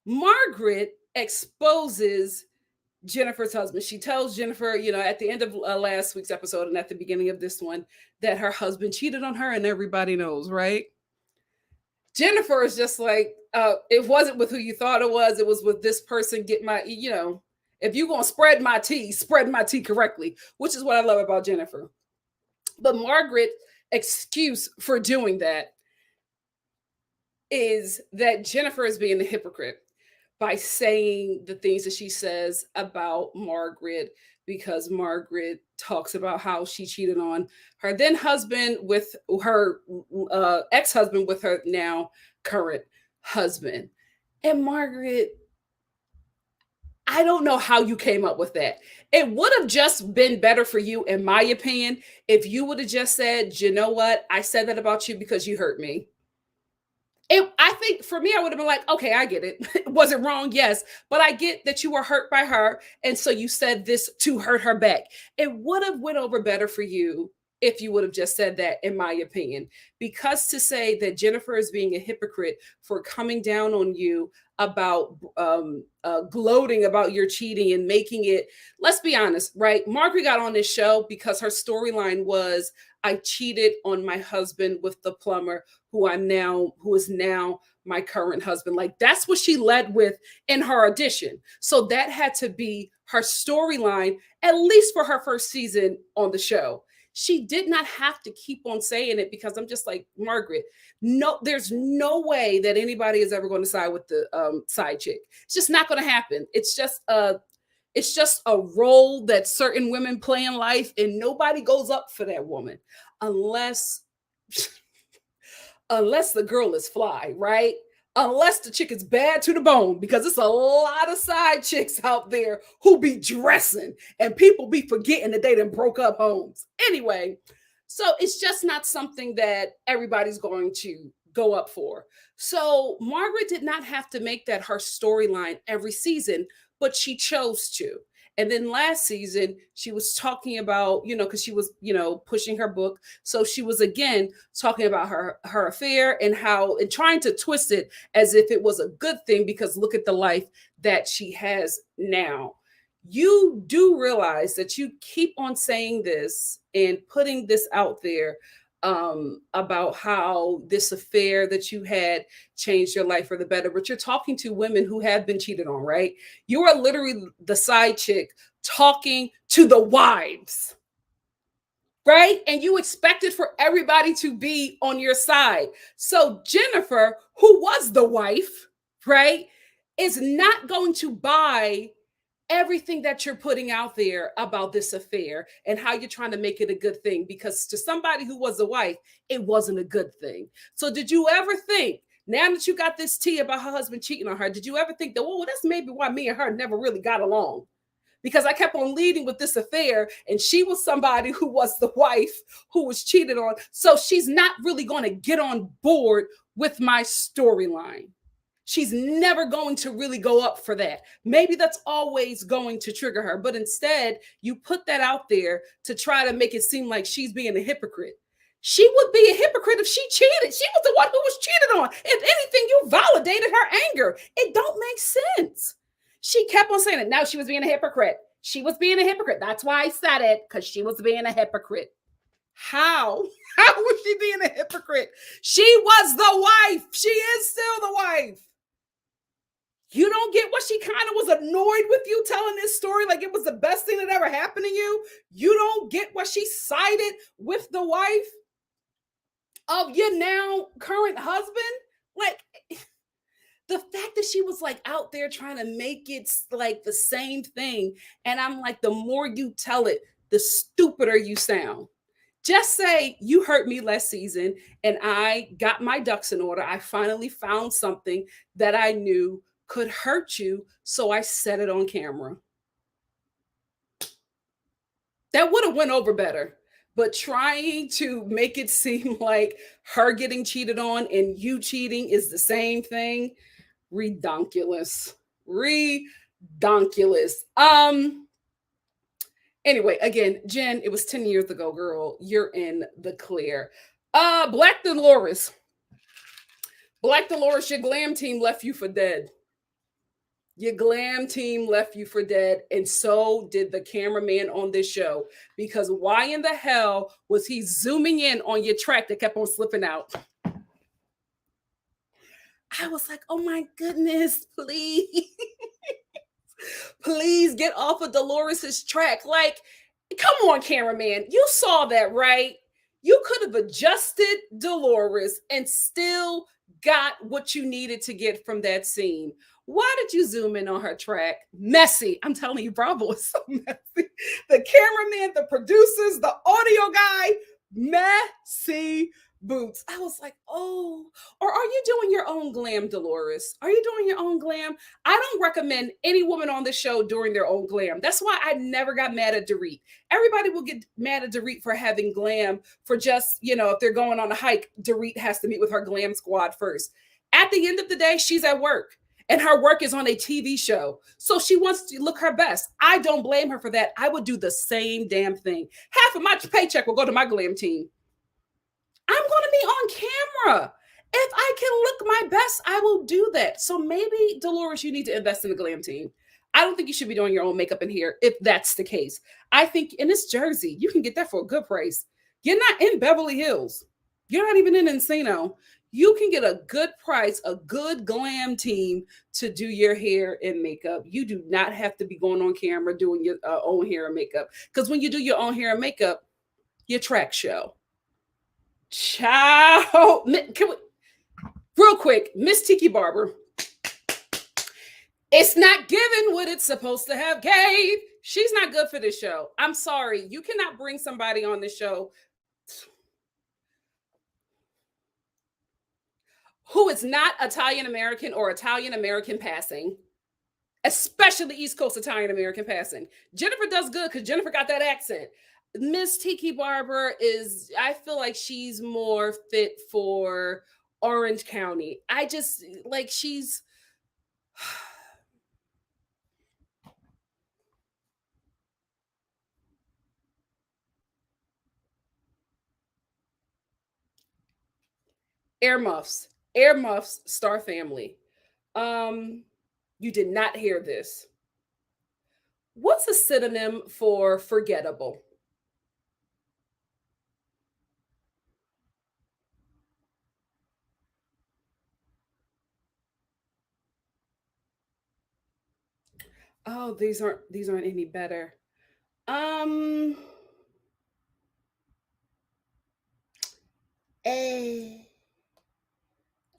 Margaret exposes Jennifer's husband. She tells Jennifer, at the end of last week's episode and at the beginning of this one, that her husband cheated on her, and everybody knows, right? Jennifer is just like, it wasn't with who you thought it was with this person. Get my, if you're going to spread my tea correctly, which is what I love about Jennifer. But Margaret's excuse for doing that is that Jennifer is being a hypocrite by saying the things that she says about Margaret, because Margaret talks about how she cheated on her then husband with her ex-husband with her now current husband. And Margaret, I don't know how you came up with that. It would have just been better for you, in my opinion, if you would have just said, you know what? I said that about you because you hurt me. I think for me, I would have been like, okay, I get it. Was it wrong? Yes. But I get that you were hurt by her. And so you said this to hurt her back. It would have went over better for you if you would have just said that, in my opinion. Because to say that Jennifer is being a hypocrite for coming down on you about gloating about your cheating and making it, let's be honest, right? Margaret got on this show because her storyline was, I cheated on my husband with the plumber who is now my current husband. Like, that's what she led with in her audition. So that had to be her storyline, at least for her first season on the show. She did not have to keep on saying it, because I'm just like, Margaret, no, there's no way that anybody is ever going to side with the side chick. It's just not going to happen. It's just a role that certain women play in life, and nobody goes up for that woman unless the girl is fly, right? Unless the chick is bad to the bone, because it's a lot of side chicks out there who be dressing and people be forgetting that they done broke up homes. Anyway, so it's just not something that everybody's going to go up for. So Margaret did not have to make that her storyline every season, but she chose to. And then last season, she was talking about, because she was, pushing her book. So she was again talking about her affair and trying to twist it as if it was a good thing, because look at the life that she has now. You do realize that you keep on saying this and putting this out there about how this affair that you had changed your life for the better, but you're talking to women who have been cheated on, right? You are literally the side chick talking to the wives, right? And you expected for everybody to be on your side. So Jennifer, who was the wife, right, is not going to buy everything that you're putting out there about this affair and how you're trying to make it a good thing, because to somebody who was a wife, it wasn't a good thing. So did you ever think, now that you got this tea about her husband cheating on her, did you ever think that, well, that's maybe why me and her never really got along? Because I kept on leading with this affair, and she was somebody who was the wife who was cheated on. So she's not really going to get on board with my storyline. She's never going to really go up for that. Maybe that's always going to trigger her. But instead, you put that out there to try to make it seem like she's being a hypocrite. She would be a hypocrite if she cheated. She was the one who was cheated on. If anything, you validated her anger. It don't make sense. She kept on saying it. Now she was being a hypocrite. She was being a hypocrite. That's why I said it, because she was being a hypocrite. How? How was she being a hypocrite? She was the wife. She is still the wife. You don't get what she kind of was annoyed with you telling this story like it was the best thing that ever happened to you? You don't get what she sided with the wife of your now current husband? Like, the fact that she was like out there trying to make it like the same thing. And I'm like, the more you tell it, the stupider you sound. Just say you hurt me last season and I got my ducks in order. I finally found something that I knew could hurt you, so I said it on camera. That would have went over better. But trying to make it seem like her getting cheated on and you cheating is the same thing, redonkulous. Redonkulous. Anyway, again, Jen, it was 10 years ago, girl. You're in the clear. Black Dolores. Black Dolores, your glam team left you for dead. Your glam team left you for dead, and so did the cameraman on this show. Because why in the hell was he zooming in on your track that kept on slipping out? I was like, oh my goodness, please. Please get off of Dolores's track. Like, come on, cameraman. You saw that, right? You could have adjusted Dolores and still got what you needed to get from that scene. Why did you zoom in on her track? Messy. I'm telling you, Bravo is so messy. The cameraman, the producers, the audio guy, messy boots. I was like, oh, or are you doing your own glam, Dolores? Are you doing your own glam? I don't recommend any woman on the show doing their own glam. That's why I never got mad at Dorit. Everybody will get mad at Dorit for having glam, for just, if they're going on a hike, Dorit has to meet with her glam squad first. At the end of the day, she's at work. And her work is on a TV show. So she wants to look her best. I don't blame her for that. I would do the same damn thing. Half of my paycheck will go to my glam team. I'm going to be on camera. If I can look my best, I will do that. So maybe, Dolores, you need to invest in the glam team. I don't think you should be doing your own makeup in here if that's the case. I think in this Jersey, you can get that for a good price. You're not in Beverly Hills. You're not even in Encino. You can get a good price, a good glam team to do your hair and makeup. You do not have to be going on camera doing your own hair and makeup. Because when you do your own hair and makeup, your track show. Ciao. Real quick, Miss Tiki Barber. It's not giving what it's supposed to have gave. She's not good for this show. I'm sorry. You cannot bring somebody on this show who is not Italian American or Italian American passing, especially East Coast Italian American passing. Jennifer does good because Jennifer got that accent. Miss Tiki Barber is, I feel like she's more fit for Orange County. I just, like, she's... Earmuffs, Star Family. You did not hear this. What's a synonym for forgettable? Oh, these aren't any better.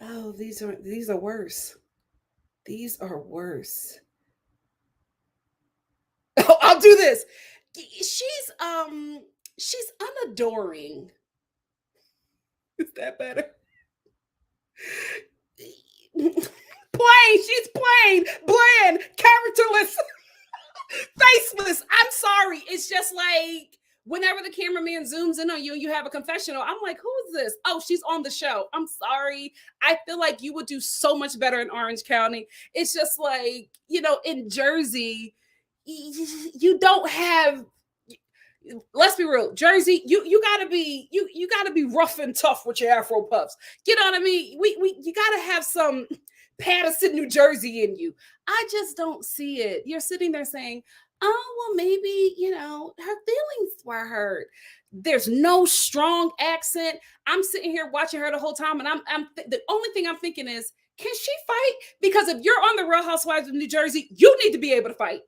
Oh, these are worse. These are worse. Oh, I'll do this. She's unadoring. Is that better? Plain, she's plain, bland, characterless, faceless. I'm sorry. It's just like whenever the cameraman zooms in on you and you have a confessional, I'm like, who is this? Oh, she's on the show. I'm sorry. I feel like you would do so much better in Orange County. It's just like, in Jersey, you don't have let's be real, Jersey, you gotta be you gotta be rough and tough with your Afro puffs. You know what I mean? We you gotta have some Patterson, New Jersey in you. I just don't see it. You're sitting there saying, "Oh, well, maybe her feelings were hurt." There's no strong accent. I'm sitting here watching her the whole time, and the only thing I'm thinking is, can she fight? Because if you're on the Real Housewives of New Jersey, you need to be able to fight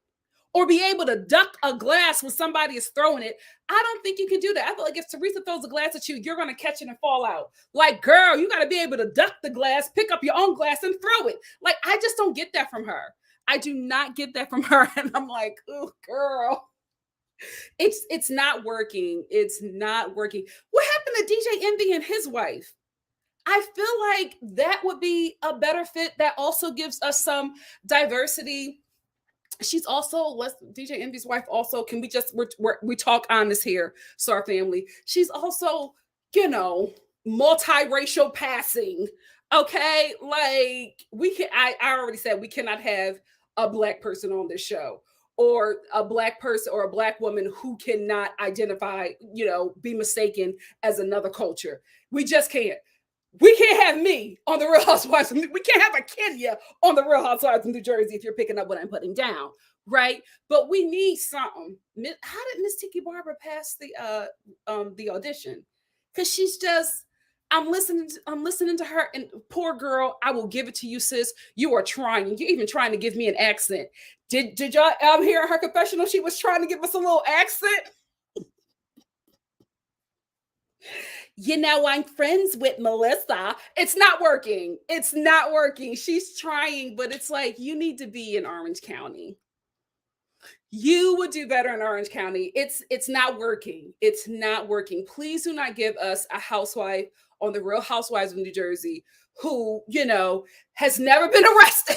or be able to duck a glass when somebody is throwing it. I don't think you can do that. I feel like if Teresa throws a glass at you, you're going to catch it and fall out. Like, girl, you got to be able to duck the glass, pick up your own glass and throw it. Like, I just don't get that from her. I do not get that from her. And I'm like, oh, girl, it's not working. It's not working. What happened to DJ Envy and his wife? I feel like that would be a better fit. That also gives us some diversity. She's also DJ Envy's wife. Also, can we just we talk honest here, Star family? She's also multiracial passing. Okay, like we can. I already said we cannot have a black person on this show, or a black person or a black woman who cannot identify, be mistaken as another culture. We just can't. We can't have me on the Real Housewives. We can't have a Kenya on the Real Housewives of New Jersey if you're picking up what I'm putting down, right? But we need something. How did Miss Tiki Barber pass the audition? Because she's just, I'm listening to her, and poor girl, I will give it to you, sis. You are trying. You're even trying to give me an accent. Did y'all hear her confessional? She was trying to give us a little accent. I'm friends with Melissa. It's not working. It's not working. She's trying, but it's like, you need to be in Orange County. You would do better in Orange County. It's not working. It's not working. Please do not give us a housewife on the Real Housewives of New Jersey who, has never been arrested,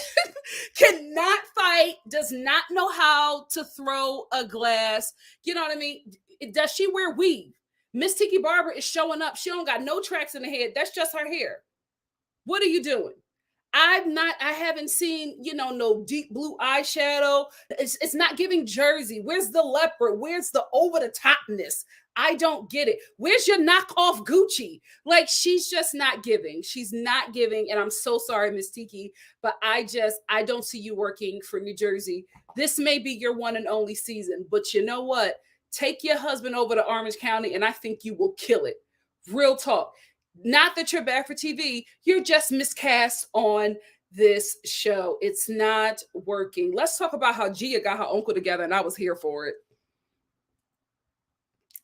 cannot fight, does not know how to throw a glass. You know what I mean? Does she wear weave? Miss Tiki Barber is showing up. She don't got no tracks in the head. That's just her hair. What are you doing? I haven't seen, no deep blue eyeshadow. It's not giving Jersey. Where's the leopard? Where's the over the topness? I don't get it. Where's your knockoff Gucci? Like, she's just not giving. She's not giving. And I'm so sorry, Miss Tiki, but I don't see you working for New Jersey. This may be your one and only season, but you know what? Take your husband over to Orange County, and I think you will kill it. Real talk. Not that you're bad for TV. You're just miscast on this show. It's not working. Let's talk about how Gia got her uncle together, and I was here for it.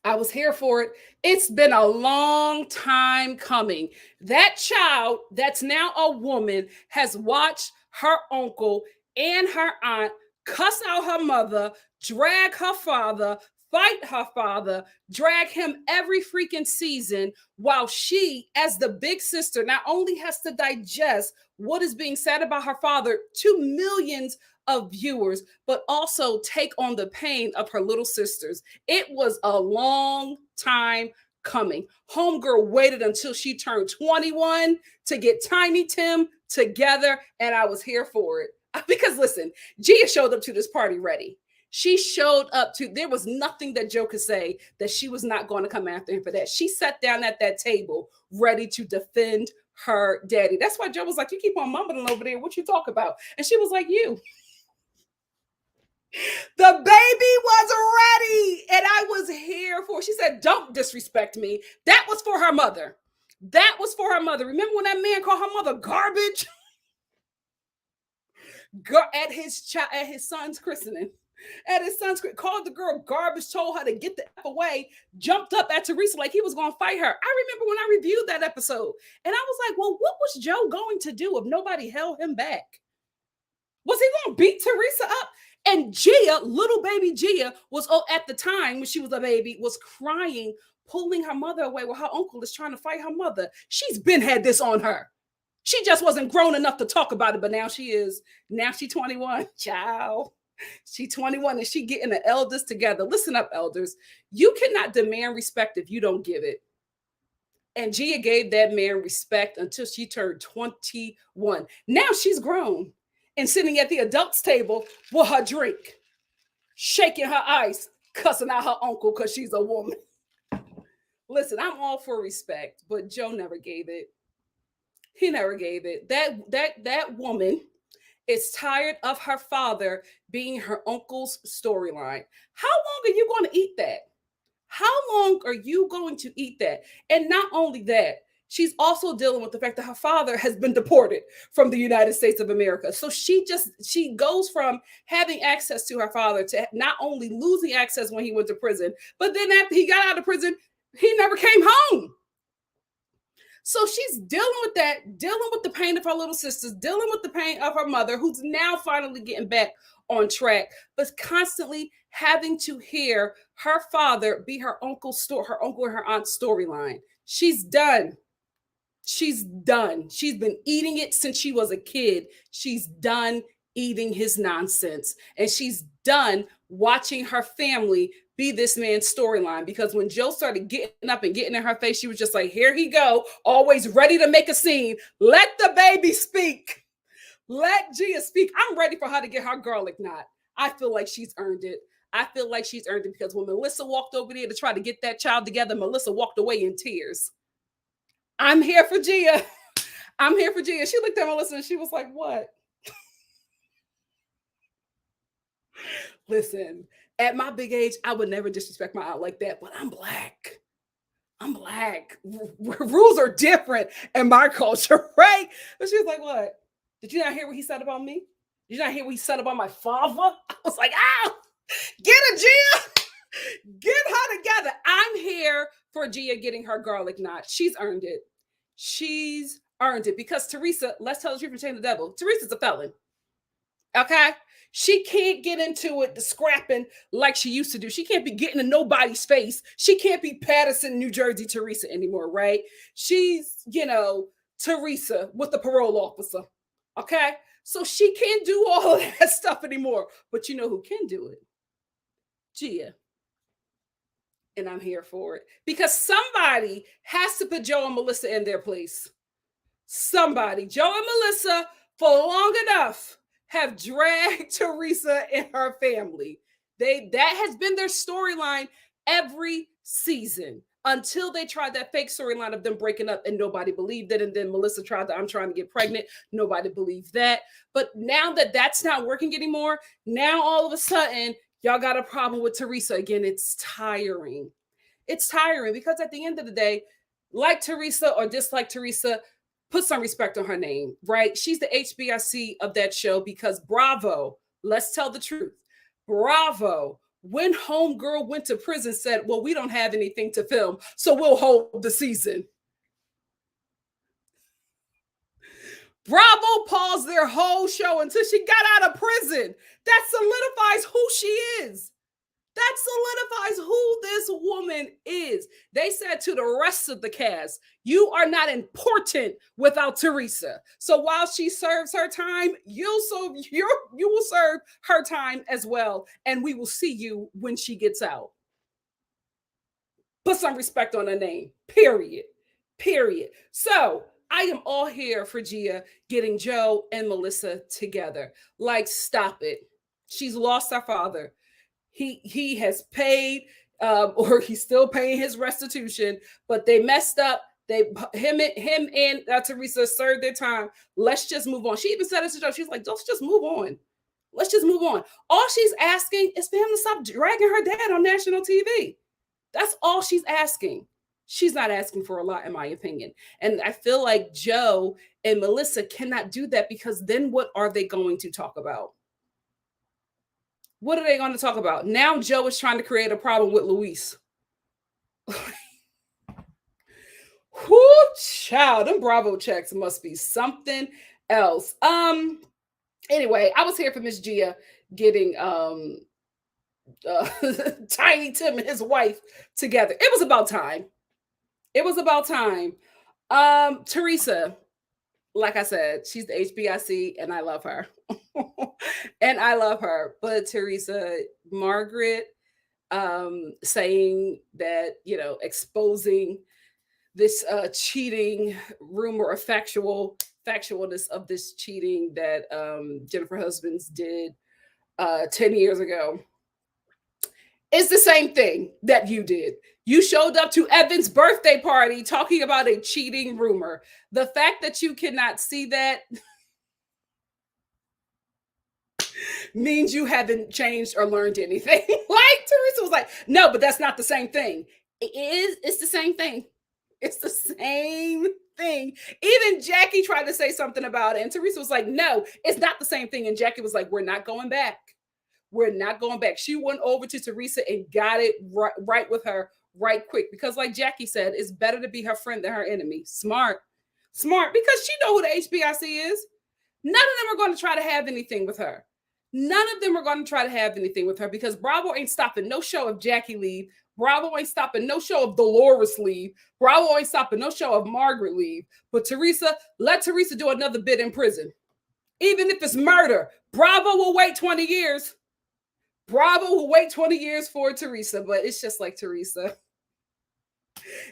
I was here for it. It's been a long time coming. That child that's now a woman has watched her uncle and her aunt cuss out her mother, drag her father, fight her father, drag him every freaking season, while she, as the big sister, not only has to digest what is being said about her father to millions of viewers, but also take on the pain of her little sisters. It was a long time coming. Homegirl waited until she turned 21 to get Tiny Tim together, and I was here for it. Because listen, Gia showed up to this party ready. She showed up there was nothing that Joe could say that she was not going to come after him for that. She sat down at that table ready to defend her daddy. That's why Joe was like, you keep on mumbling over there. What you talk about? And she was like, you. The baby was ready, and I was here for it. She said, don't disrespect me. That was for her mother. That was for her mother. Remember when that man called her mother garbage? At his son's christening. At his son's called the girl garbage, told her to get the F away, jumped up at Teresa like he was going to fight her. I remember when I reviewed that episode, and I was like, well, what was Joe going to do if nobody held him back? Was he going to beat Teresa up? And Gia, little baby Gia, was at the time when she was a baby, was crying, pulling her mother away while her uncle is trying to fight her mother. She's been had this on her. She just wasn't grown enough to talk about it, but now she is. Now she's 21. Child. She's 21 and she getting the elders together. Listen up, elders. You cannot demand respect if you don't give it. And Gia gave that man respect until she turned 21. Now she's grown and sitting at the adults table with her drink, shaking her ice. cussing out her uncle because she's a woman. Listen, I'm all for respect, but Joe never gave it. He never gave it. That woman is tired of her father being her uncle's storyline. How long are you going to eat that? How long are you going to eat that? And not only that, she's also dealing with the fact that her father has been deported from the United States of America. So she goes from having access to her father to not only losing access when he went to prison, but then after he got out of prison, he never came home. So she's dealing with that, dealing with the pain of her little sisters, dealing with the pain of her mother, who's now finally getting back on track, but constantly having to hear her father be her her uncle and her aunt's storyline. She's done. She's done. She's been eating it since she was a kid. She's done eating his nonsense. And she's done watching her family be this man's storyline, because when Joe started getting up and getting in her face, she was just like, here he go, always ready to make a scene. Let the baby speak. Let Gia speak. I'm ready for her to get her garlic knot. I feel like she's earned it. I feel like she's earned it, because when Melissa walked over there to try to get that child together, Melissa walked away in tears. I'm here for Gia. I'm here for Gia. She looked at Melissa and she was like, what? Listen, at my big age, I would never disrespect my aunt like that, but I'm black. I'm black. Rules are different in my culture, right? But she was like, what? Did you not hear what he said about me? Did you not hear what he said about my father? I was like, ow, get her, Gia. Get her together. I'm here for Gia getting her garlic knot. She's earned it. She's earned it, because Teresa, let's tell the truth and shame the devil, Teresa's a felon. Okay? She can't get into it, the scrapping like she used to do. She can't be getting in nobody's face. She can't be Patterson, New Jersey Teresa anymore, right? She's, Teresa with the parole officer. Okay? So she can't do all of that stuff anymore. But you know who can do it? Gia. And I'm here for it, because somebody has to put Joe and Melissa in their place. Somebody. Joe and Melissa, for long enough, have dragged Teresa and her family. That has been their storyline every season, until they tried that fake storyline of them breaking up and nobody believed it. And then Melissa tried I'm trying to get pregnant. Nobody believed that. But now that that's not working anymore, now all of a sudden, y'all got a problem with Teresa again. It's tiring. It's tiring, because at the end of the day, like Teresa or dislike Teresa, put some respect on her name, right? She's the HBIC of that show, because Bravo, let's tell the truth. Bravo, when Homegirl went to prison, said, well, we don't have anything to film, so we'll hold the season. Bravo paused their whole show until she got out of prison. That solidifies who she is. That solidifies who this woman is. They said to the rest of the cast, you are not important without Teresa. So while she serves her time, you will serve her time as well. And we will see you when she gets out. Put some respect on her name, period. Period. So I am all here for Gia getting Joe and Melissa together. Like, stop it. She's lost her father. He has paid, or he's still paying his restitution, but they messed up. Him and Teresa served their time. Let's just move on. She even said it to Joe. She's like, let's just move on. Let's just move on. All she's asking is for him to stop dragging her dad on national TV. That's all she's asking. She's not asking for a lot, in my opinion. And I feel like Joe and Melissa cannot do that, because then what are they going to talk about? What are they going to talk about? Now Joe is trying to create a problem with Luis. Whoo, child, them Bravo checks must be something else. Anyway, I was here for Miss Gia getting Tiny Tim and his wife together. It was about time. It was about time. Teresa, like I said, she's the HBIC and I love her. And I love her. But Teresa, Margaret, saying that, exposing this cheating rumor or factualness of this cheating that Jennifer Husbands did 10 years ago. It's the same thing that you did. You showed up to Evan's birthday party talking about a cheating rumor. The fact that you cannot see that means you haven't changed or learned anything. Like Teresa was like, no, but that's not the same thing. It is, it's the same thing. It's the same thing. Even Jackie tried to say something about it, and Teresa was like, no, it's not the same thing. And Jackie was like, we're not going back. We're not going back. She went over to Teresa and got it right with her right quick. Because like Jackie said, it's better to be her friend than her enemy. Smart. Smart. Because she know who the HBIC is. None of them are going to try to have anything with her. None of them are going to try to have anything with her because Bravo ain't stopping no show of Jackie leave. Bravo ain't stopping no show of Dolores leave. Bravo ain't stopping no show of Margaret leave. But Teresa, let Teresa do another bit in prison. Even if it's murder, Bravo will wait 20 years. Bravo will wait 20 years for Teresa, but it's just like Teresa.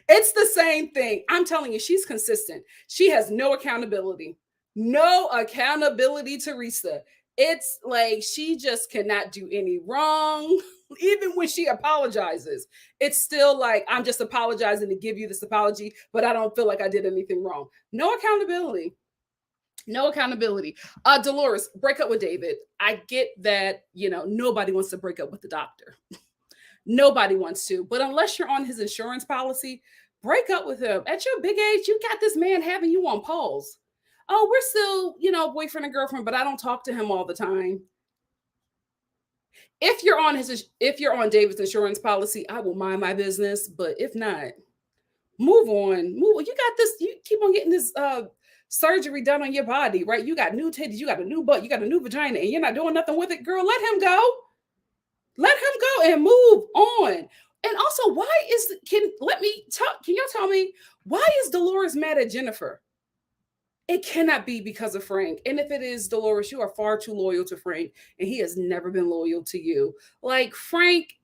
It's the same thing. I'm telling you, she's consistent. She has no accountability. No accountability, Teresa. It's like she just cannot do any wrong. Even when she apologizes, it's still like, I'm just apologizing to give you this apology, but I don't feel like I did anything wrong. No accountability. No accountability. Dolores, break up with David. I get that, nobody wants to break up with the doctor. Nobody wants to. But unless you're on his insurance policy, break up with him. At your big age, you got this man having you on pause. Oh, we're still, boyfriend and girlfriend, but I don't talk to him all the time. If you're on David's insurance policy, I will mind my business. But if not, move on. Move on. You got this. You keep on getting this surgery done on your body, right? You got new titties, you got a new butt, you got a new vagina, and you're not doing nothing with it, girl. Let him go. Let him go and move on. And also, can y'all tell me why is Dolores mad at Jennifer? It cannot be because of Frank. And if it is, Dolores, you are far too loyal to Frank, and he has never been loyal to you. Like Frank,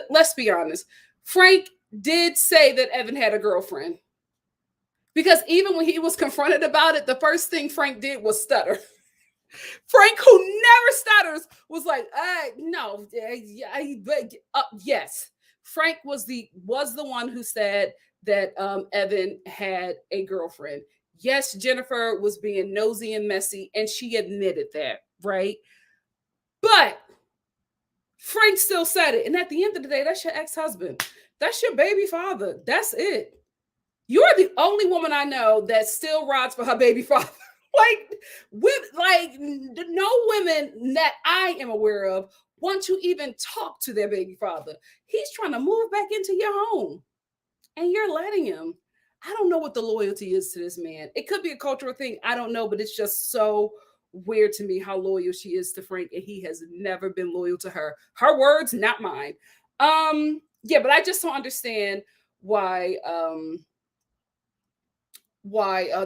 let's be honest. Frank did say that Evan had a girlfriend. Because even when he was confronted about it, the first thing Frank did was stutter. Frank, who never stutters, was like, no, yes. Frank was the one who said that Evan had a girlfriend. Yes, Jennifer was being nosy and messy, and she admitted that, right? But Frank still said it. And at the end of the day, that's your ex-husband. That's your baby father. That's it. You're the only woman I know that still rides for her baby father. No women that I am aware of want to even talk to their baby father. He's trying to move back into your home, and you're letting him. I don't know what the loyalty is to this man. It could be a cultural thing. I don't know, but it's just so weird to me how loyal she is to Frank, and he has never been loyal to her. Her words, not mine. Yeah, but I just don't understand why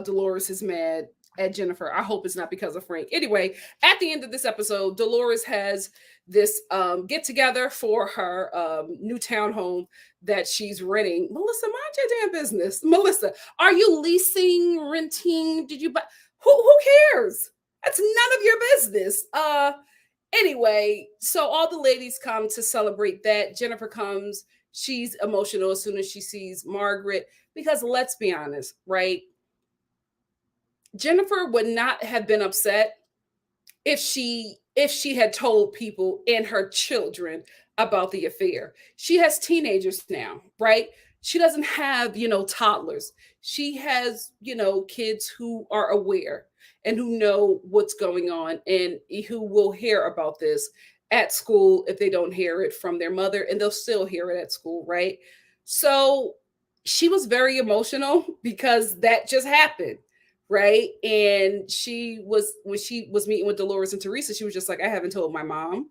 Dolores is mad at Jennifer. I hope it's not because of Frank. Anyway, at the end of this episode, Dolores has this get together for her new townhome that she's renting. Melissa, mind your damn business. Melissa, are you leasing, renting? Did you buy? Who cares? That's none of your business. Anyway, so all the ladies come to celebrate that. Jennifer comes. She's emotional as soon as she sees Margaret, because let's be honest, right? Jennifer would not have been upset if she had told people and her children about the affair. She has teenagers now, right? She doesn't have, toddlers. She has, kids who are aware and who know what's going on and who will hear about this at school if they don't hear it from their mother, and they'll still hear it at school, right? So she was very emotional because that just happened. Right. And when she was meeting with Dolores and Teresa, she was just like, I haven't told my mom.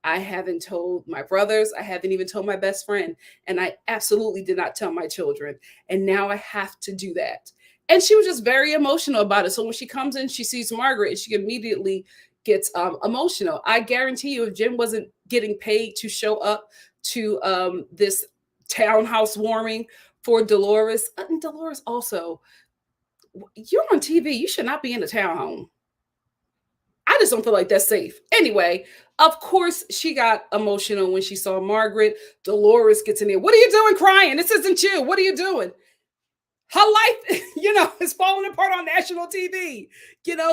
I haven't told my brothers. I haven't even told my best friend. And I absolutely did not tell my children. And now I have to do that. And she was just very emotional about it. So when she comes in, she sees Margaret and she immediately gets emotional. I guarantee you, if Jen wasn't getting paid to show up to this townhouse warming for Dolores, and Dolores also, you're on TV. You should not be in a townhome. I just don't feel like that's safe. Anyway, Of course, she got emotional when she saw Margaret. Dolores gets in there. What are you doing crying? This isn't you. What are you doing? Her life, is falling apart on national TV,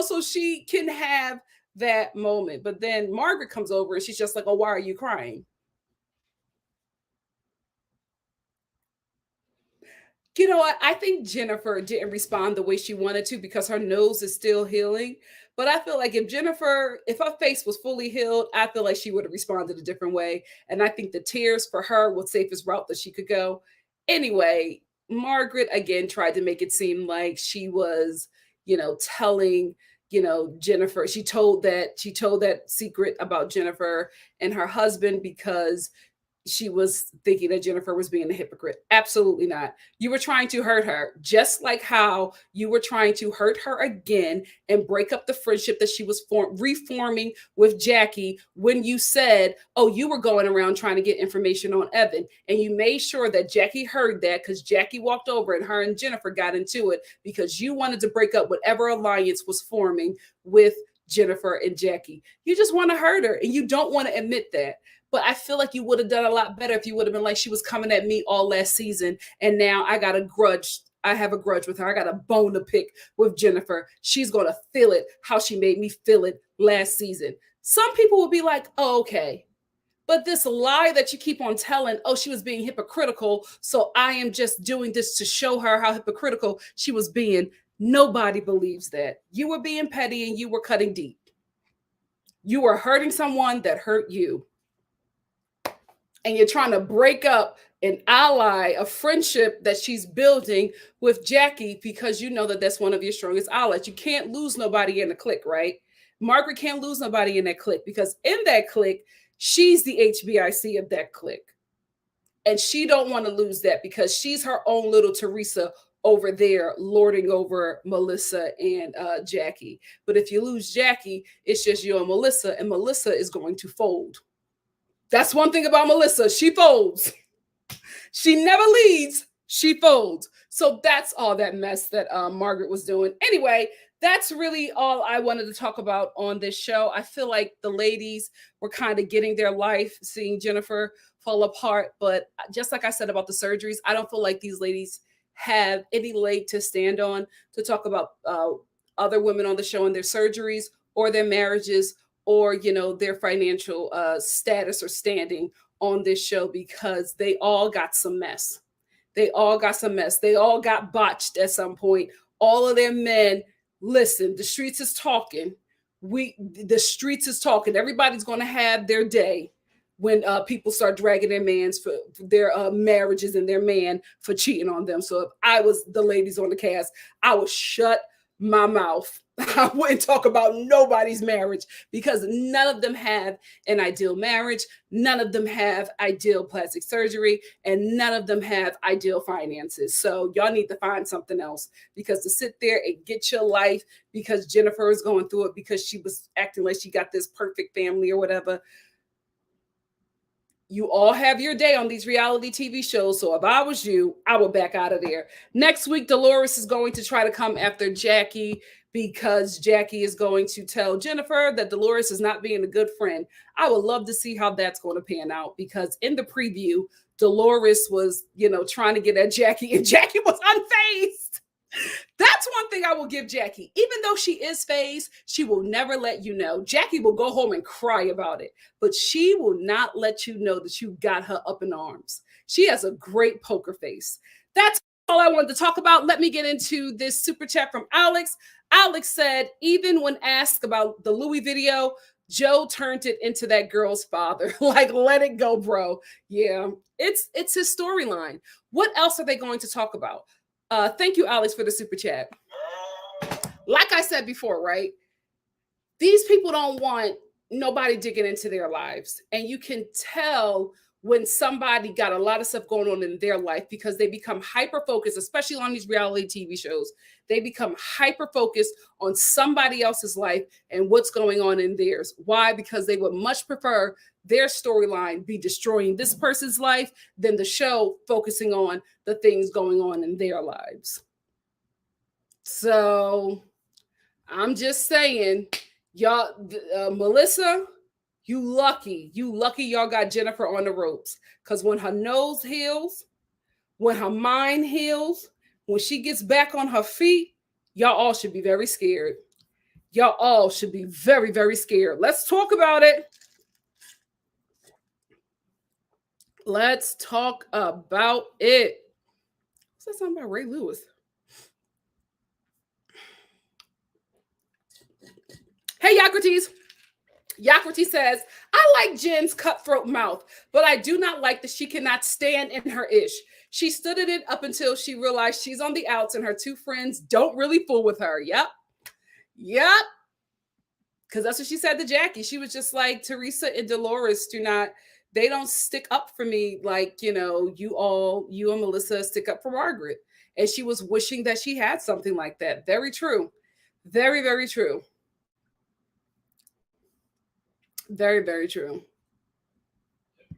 so she can have that moment. But then Margaret comes over and she's just like, oh, why are you crying? What? I think Jennifer didn't respond the way she wanted to because her nose is still healing. But I feel like if her face was fully healed, I feel like she would have responded a different way. And I think the tears for her was safest route that she could go. Anyway, Margaret again tried to make it seem like she was, telling, Jennifer. She told that secret about Jennifer and her husband because she was thinking that Jennifer was being a hypocrite. Absolutely not. You were trying to hurt her, just like how you were trying to hurt her again and break up the friendship that she was reforming with Jackie when you said, oh, you were going around trying to get information on Evan. And you made sure that Jackie heard that because Jackie walked over and her and Jennifer got into it because you wanted to break up whatever alliance was forming with Jennifer and Jackie. You just want to hurt her and you don't want to admit that. But I feel like you would have done a lot better if you would have been like, she was coming at me all last season. And now I got a grudge. I have a grudge with her. I got a bone to pick with Jennifer. She's going to feel it how she made me feel it last season. Some people will be like, oh, okay. But this lie that you keep on telling, oh, she was being hypocritical. So I am just doing this to show her how hypocritical she was being. Nobody believes that. You were being petty and you were cutting deep. You were hurting someone that hurt you. And you're trying to break up an ally, a friendship that she's building with Jackie because you know that that's one of your strongest allies. You can't lose nobody in the clique, right? Margaret can't lose nobody in that clique because in that clique, she's the HBIC of that clique. And she don't want to lose that because she's her own little Teresa over there lording over Melissa and Jackie. But if you lose Jackie, it's just you and Melissa is going to fold. That's one thing about Melissa. She folds. She never leads. She folds. So that's all that mess that Margaret was doing. Anyway, that's really all I wanted to talk about on this show. I feel like the ladies were kind of getting their life, seeing Jennifer fall apart. But just like I said about the surgeries, I don't feel like these ladies have any leg to stand on to talk about other women on the show and their surgeries or their marriages or their financial status or standing on this show because they all got some mess. They all got some mess. They all got botched at some point. All of their men, listen, the streets is talking. The streets is talking. Everybody's going to have their day when people start dragging their mans for their marriages and their man for cheating on them. So if I was the ladies on the cast, I would shut my mouth. I wouldn't talk about nobody's marriage because none of them have an ideal marriage. None of them have ideal plastic surgery and none of them have ideal finances. So y'all need to find something else because to sit there and get your life because Jennifer is going through it because she was acting like she got this perfect family or whatever. You all have your day on these reality TV shows. So if I was you, I would back out of there. Next week, Dolores is going to try to come after Jackie because Jackie is going to tell Jennifer that Dolores is not being a good friend. I would love to see how that's going to pan out because in the preview, Dolores was, trying to get at Jackie and Jackie was unfazed. That's one thing I will give Jackie. Even though she is phased, she will never let you know. Jackie will go home and cry about it, but she will not let you know that you got her up in arms. She has a great poker face. That's all I wanted to talk about. Let me get into this super chat from Alex. Alex said, even when asked about the Louis video, Joe turned it into that girl's father. Like, let it go, bro. Yeah, it's his storyline. What else are they going to talk about? Thank you, Alex, for the super chat. Like I said before, right? These people don't want nobody digging into their lives. And you can tell when somebody got a lot of stuff going on in their life because they become hyper-focused, especially on these reality TV shows. They become hyper-focused on somebody else's life and what's going on in theirs. Why? Because they would much prefer their storyline be destroying this person's life than the show focusing on the things going on in their lives. So I'm just saying, y'all, Melissa, You lucky y'all got Jennifer on the ropes. Because when her nose heals, when her mind heals, when she gets back on her feet, y'all all should be very scared. Y'all all should be very, very scared. Let's talk about it. Let's talk about it. What's that something about Ray Lewis? Hey, Yocrates. Yocrates says, I like Jen's cutthroat mouth, but I do not like that she cannot stand in her ish. She stood in it up until she realized she's on the outs and her two friends don't really fool with her. Yep. Yep. Because that's what she said to Jackie. She was just like, Teresa and Dolores they don't stick up for me like, you and Melissa stick up for Margaret. And she was wishing that she had something like that. Very true. Very, very true. Very, very true.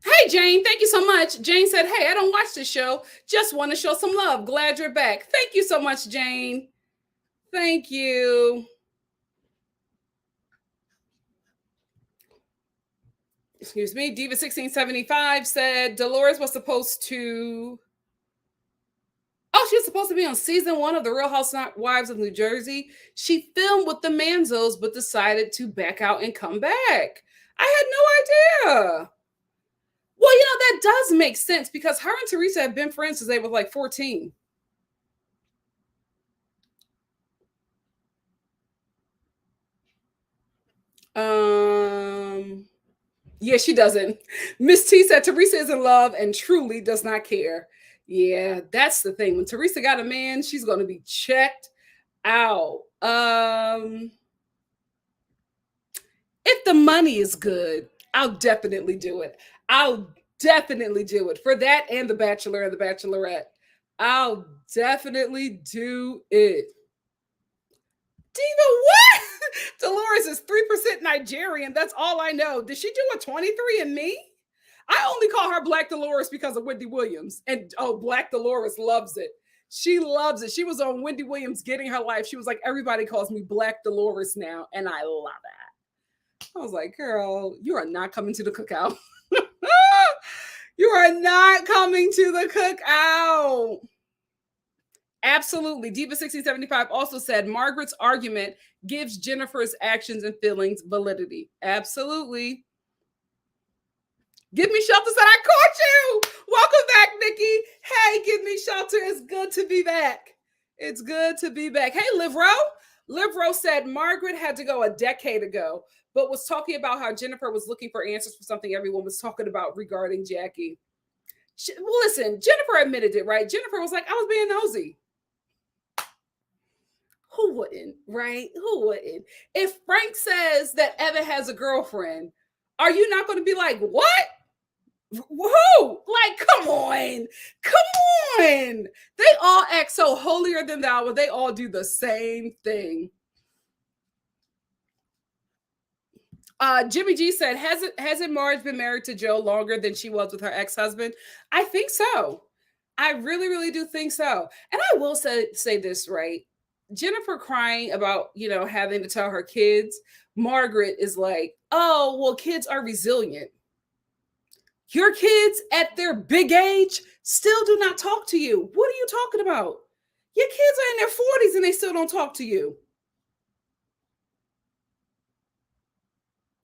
Hey, Jane, thank you so much. Jane said, hey, I don't watch this show. Just want to show some love. Glad you're back. Thank you so much, Jane. Thank you. Excuse me. Diva1675 said Dolores was supposed to. Oh, she was supposed to be on season 1 of The Real Housewives of New Jersey. She filmed with the Manzos, but decided to back out and come back. I had no idea. Well, that does make sense because her and Teresa have been friends since they were like 14. Yeah, she doesn't. Miss T said Teresa is in love and truly does not care. Yeah, that's the thing. When Teresa got a man, she's going to be checked out. If the money is good, I'll definitely do it. I'll definitely do it for that and The Bachelor and The Bachelorette. I'll definitely do it. Diva, what? Dolores is 3% Nigerian. That's all I know. Did she do a 23andMe? I only call her Black Dolores because of Wendy Williams. And Black Dolores loves it. She loves it. She was on Wendy Williams Getting Her Life. She was like, everybody calls me Black Dolores now. And I love that. I was like, girl, you are not coming to the cookout. You are not coming to the cookout. Absolutely. Diva1675 also said Margaret's argument gives Jennifer's actions and feelings validity. Absolutely. Give Me Shelter said, I caught you. Welcome back, Nikki. Hey, Give Me Shelter. It's good to be back. It's good to be back. Hey, Livro. Livro said Margaret had to go a decade ago, but was talking about how Jennifer was looking for answers for something everyone was talking about regarding Jackie. Well, listen, Jennifer admitted it, right? Jennifer was like, I was being nosy. Who wouldn't, right? Who wouldn't? If Frank says that Evan has a girlfriend, are you not going to be like, what? Who? Like, come on. Come on. They all act so holier than thou, but they all do the same thing. Jimmy G said, hasn't Marge been married to Joe longer than she was with her ex-husband? I think so. I really, really do think so. And I will say this, right? Jennifer crying about, having to tell her kids. Margaret is like, oh, well, kids are resilient. Your kids at their big age still do not talk to you. What are you talking about? Your kids are in their 40s and they still don't talk to you.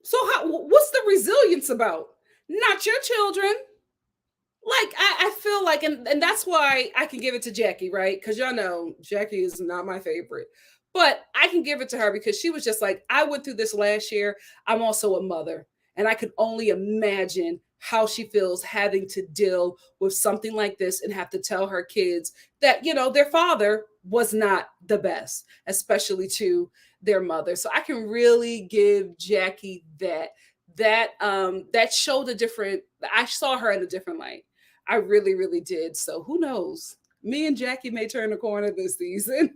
So what's the resilience about? Not your children. Like, I feel like, and that's why I can give it to Jackie, right? Because y'all know Jackie is not my favorite. But I can give it to her because she was just like, I went through this last year. I'm also a mother. And I could only imagine how she feels having to deal with something like this and have to tell her kids that, their father was not the best, especially to their mother. So I can really give Jackie that showed I saw her in a different light. I really, really did. So who knows? Me and Jackie may turn the corner this season.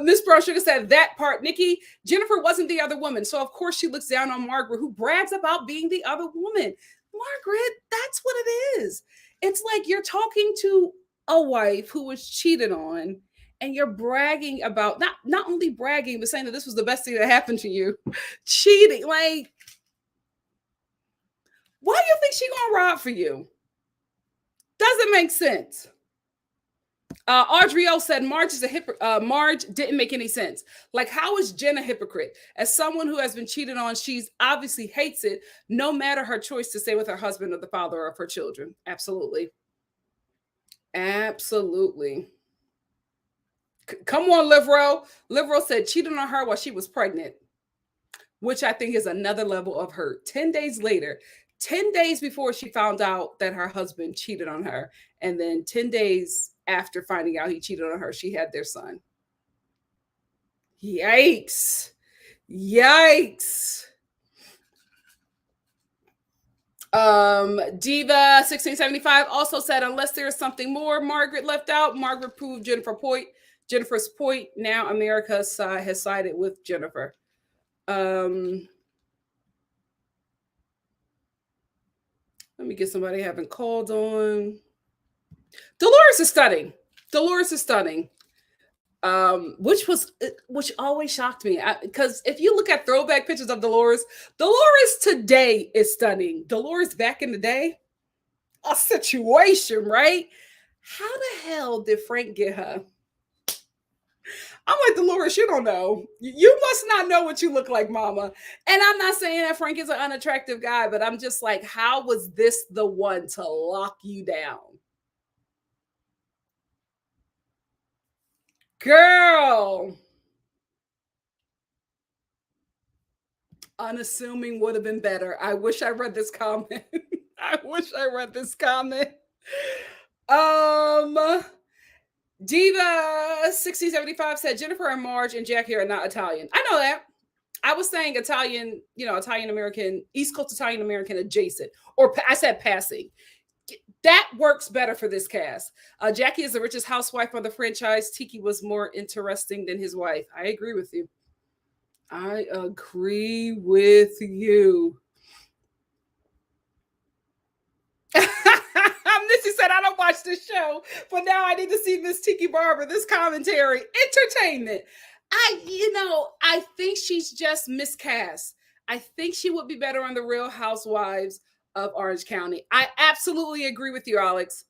Miss Brown Sugar said that part, Nikki, Jennifer wasn't the other woman. So of course she looks down on Margaret, who brags about being the other woman. Margaret, that's what it is. It's like you're talking to a wife who was cheated on and you're bragging about not only bragging, but saying that this was the best thing that happened to you. Cheating. Like, why do you think she gonna rob for you? Doesn't make sense. Audrey O said Marge is a Marge didn't make any sense. Like, how is Jen a hypocrite? As someone who has been cheated on, she's obviously hates it, no matter her choice to stay with her husband or the father of her children. Absolutely. Absolutely. Come on, Livro. Livro said cheating on her while she was pregnant, which I think is another level of hurt. 10 days later, 10 days before she found out that her husband cheated on her, and then 10 days after finding out he cheated on her, she had their son. Yikes. Yikes. Diva 1675 also said, unless there's something more Margaret left out, Margaret proved Jennifer's point. Now America has sided with Jennifer. Let me get somebody I haven't called on. Dolores is stunning. Dolores is stunning. Which always shocked me, because if you look at throwback pictures of Dolores today is stunning. Dolores back in the day, a situation, right? How the hell did Frank get her? I'm like, Dolores, you don't know. You must not know what you look like, mama. And I'm not saying that Frank is an unattractive guy, but I'm just like, how was this the one to lock you down? Girl. Unassuming would have been better. I wish I read this comment. I wish I read this comment. Diva 6075 said Jennifer and Marge and Jackie are not Italian. I know that. I was saying Italian, Italian American, East Coast Italian American adjacent, or I said passing. That works better for this cast. Jackie is the richest housewife on the franchise. Tiki was more interesting than his wife. I agree with you. I agree with you. Missy said, I don't watch this show, but now I need to see Miss Tiki Barber, this commentary. Entertainment. I think she's just miscast. I think she would be better on the Real Housewives of Orange County. I absolutely agree with you, Alex.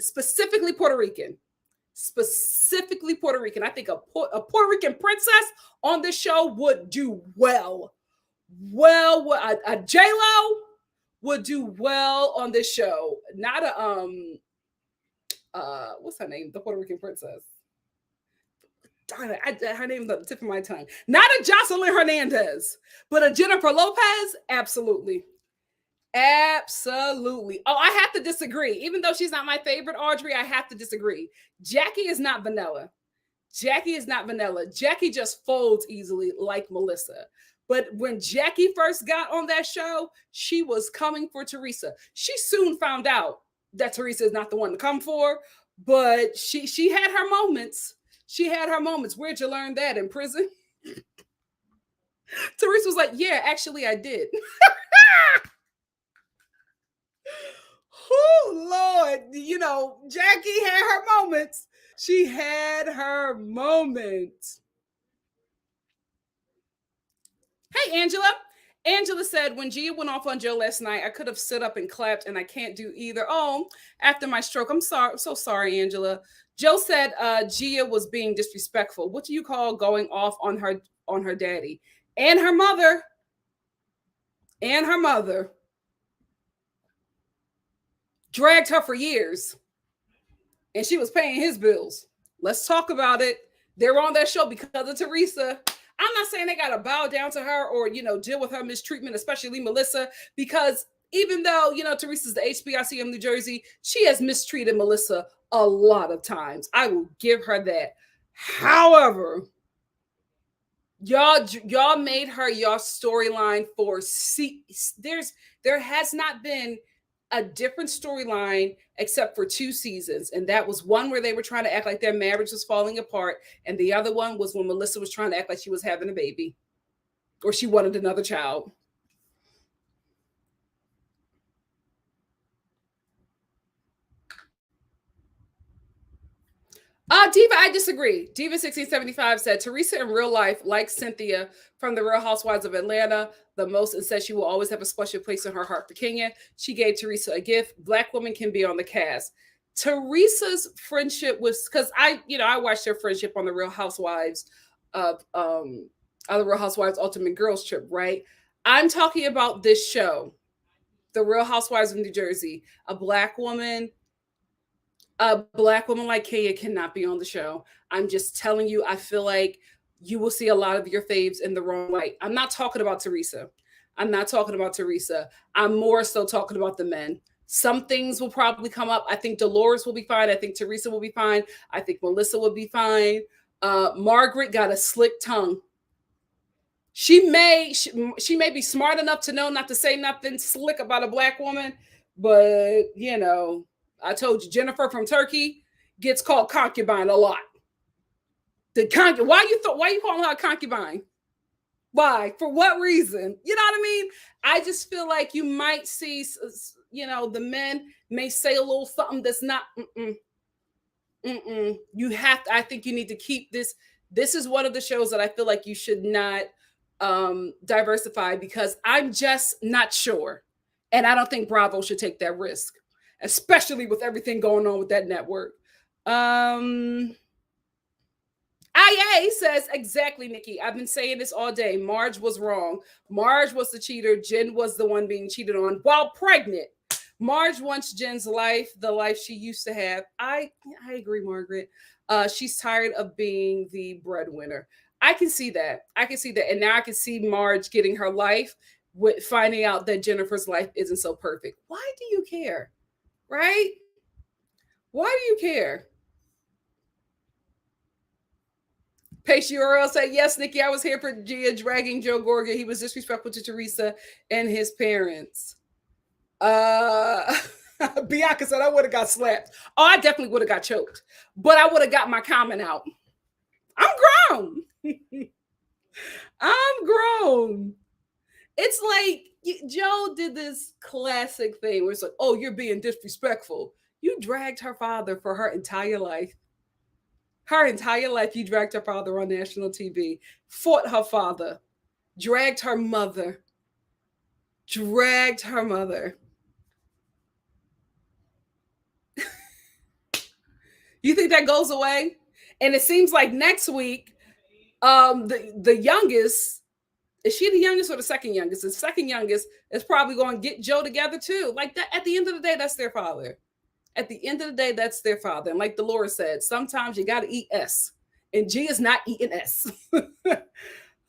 Specifically Puerto Rican. I think a Puerto Rican princess on this show would do well. A J-Lo would do well on this show. Not a what's her name? The Puerto Rican princess. Darn it, her name is on the tip of my tongue. Not a Jocelyn Hernandez, but a Jennifer Lopez. Absolutely. Absolutely. Oh, I have to disagree. Even though she's not my favorite, Audrey, I have to disagree. Jackie is not vanilla. Jackie just folds easily like Melissa. But when Jackie first got on that show, she was coming for Teresa. She soon found out that Teresa is not the one to come for, but she had her moments. Where'd you learn that? In prison? Teresa was like, yeah, actually I did. Oh, Lord. Jackie had her moments. She had her moments. Hey, Angela. Angela said, when Gia went off on Joe last night, I could have stood up and clapped, and I can't do either. Oh, after my stroke. I'm sorry. I'm so sorry, Angela. Joe said Gia was being disrespectful. What do you call going off on her daddy? And her mother. Dragged her for years. And she was paying his bills. Let's talk about it. They're on that show because of Teresa. I'm not saying they got to bow down to her or, deal with her mistreatment, especially Melissa, because even though, Teresa's the HBIC of New Jersey, she has mistreated Melissa a lot of times. I will give her that. However, y'all made her your storyline for there has not been a different storyline except for 2 seasons. And that was one where they were trying to act like their marriage was falling apart. And the other one was when Melissa was trying to act like she was having a baby or she wanted another child. Diva, I disagree. Diva 1675 said Teresa in real life, like Cynthia from the Real Housewives of Atlanta, the most, and said she will always have a special place in her heart for Kenya. She gave Teresa a gift. Black women can be on the cast. Teresa's friendship was because I watched their friendship on the Real Housewives of the Real Housewives Ultimate Girls Trip, right? I'm talking about this show, the Real Housewives of New Jersey. A black woman like Kaya cannot be on the show. I'm just telling you, I feel like you will see a lot of your faves in the wrong light. I'm not talking about Teresa. I'm not talking about Teresa. I'm more so talking about the men. Some things will probably come up. I think Dolores will be fine. I think Teresa will be fine. I think Melissa will be fine. Margaret got a slick tongue. She may be smart enough to know not to say nothing slick about a black woman, but I told you Jennifer from Turkey gets called concubine a lot. Why you calling her a concubine? Why? For what reason? You know what I mean? I just feel like you might see, the men may say a little something that's not. You have to. I think you need to keep this. This is one of the shows that I feel like you should not diversify because I'm just not sure, and I don't think Bravo should take that risk, especially with everything going on with that network. IA says, exactly, Nikki. I've been saying this all day. Marge was wrong. Marge was the cheater. Jen was the one being cheated on while pregnant. Marge wants Jen's life, the life she used to have. I agree, Margaret. She's tired of being the breadwinner. I can see that. And now I can see Marge getting her life with finding out that Jennifer's life isn't so perfect. Why do you care? Right? Why do you care? Pace URL said, yes, Nikki, I was here for Gia dragging Joe Gorga. He was disrespectful to Teresa and his parents. Bianca said, I would have got slapped. Oh, I definitely would have got choked. But I would have got my comment out. I'm grown. I'm grown. It's like Joe did this classic thing where it's like, oh, you're being disrespectful. You dragged her father for her entire life. Her entire life, you dragged her father on national TV, fought her father, dragged her mother. You think that goes away? And it seems like next week, the youngest, is she the youngest or the second youngest? The second youngest is probably going to get Joe together too. Like that, at the end of the day, that's their father. At the end of the day, that's their father. And like Dolores said, sometimes you got to eat S. And G is not eating S.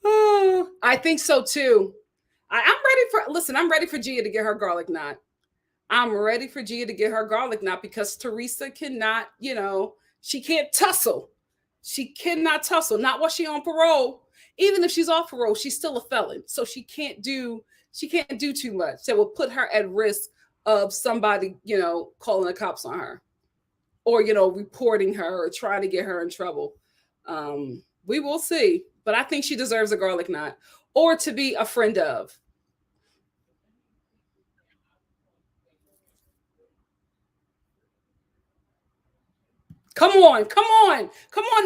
Oh, I think so too. I'm ready for Gia to get her garlic knot. I'm ready for Gia to get her garlic knot because Teresa cannot, she can't tussle. She cannot tussle. Not while she's on parole. Even if she's off parole, she's still a felon. So she can't do too much. That will put her at risk of somebody, calling the cops on her. Or, reporting her or trying to get her in trouble. We will see. But I think she deserves a garlic knot. Or to be a friend of. Come on,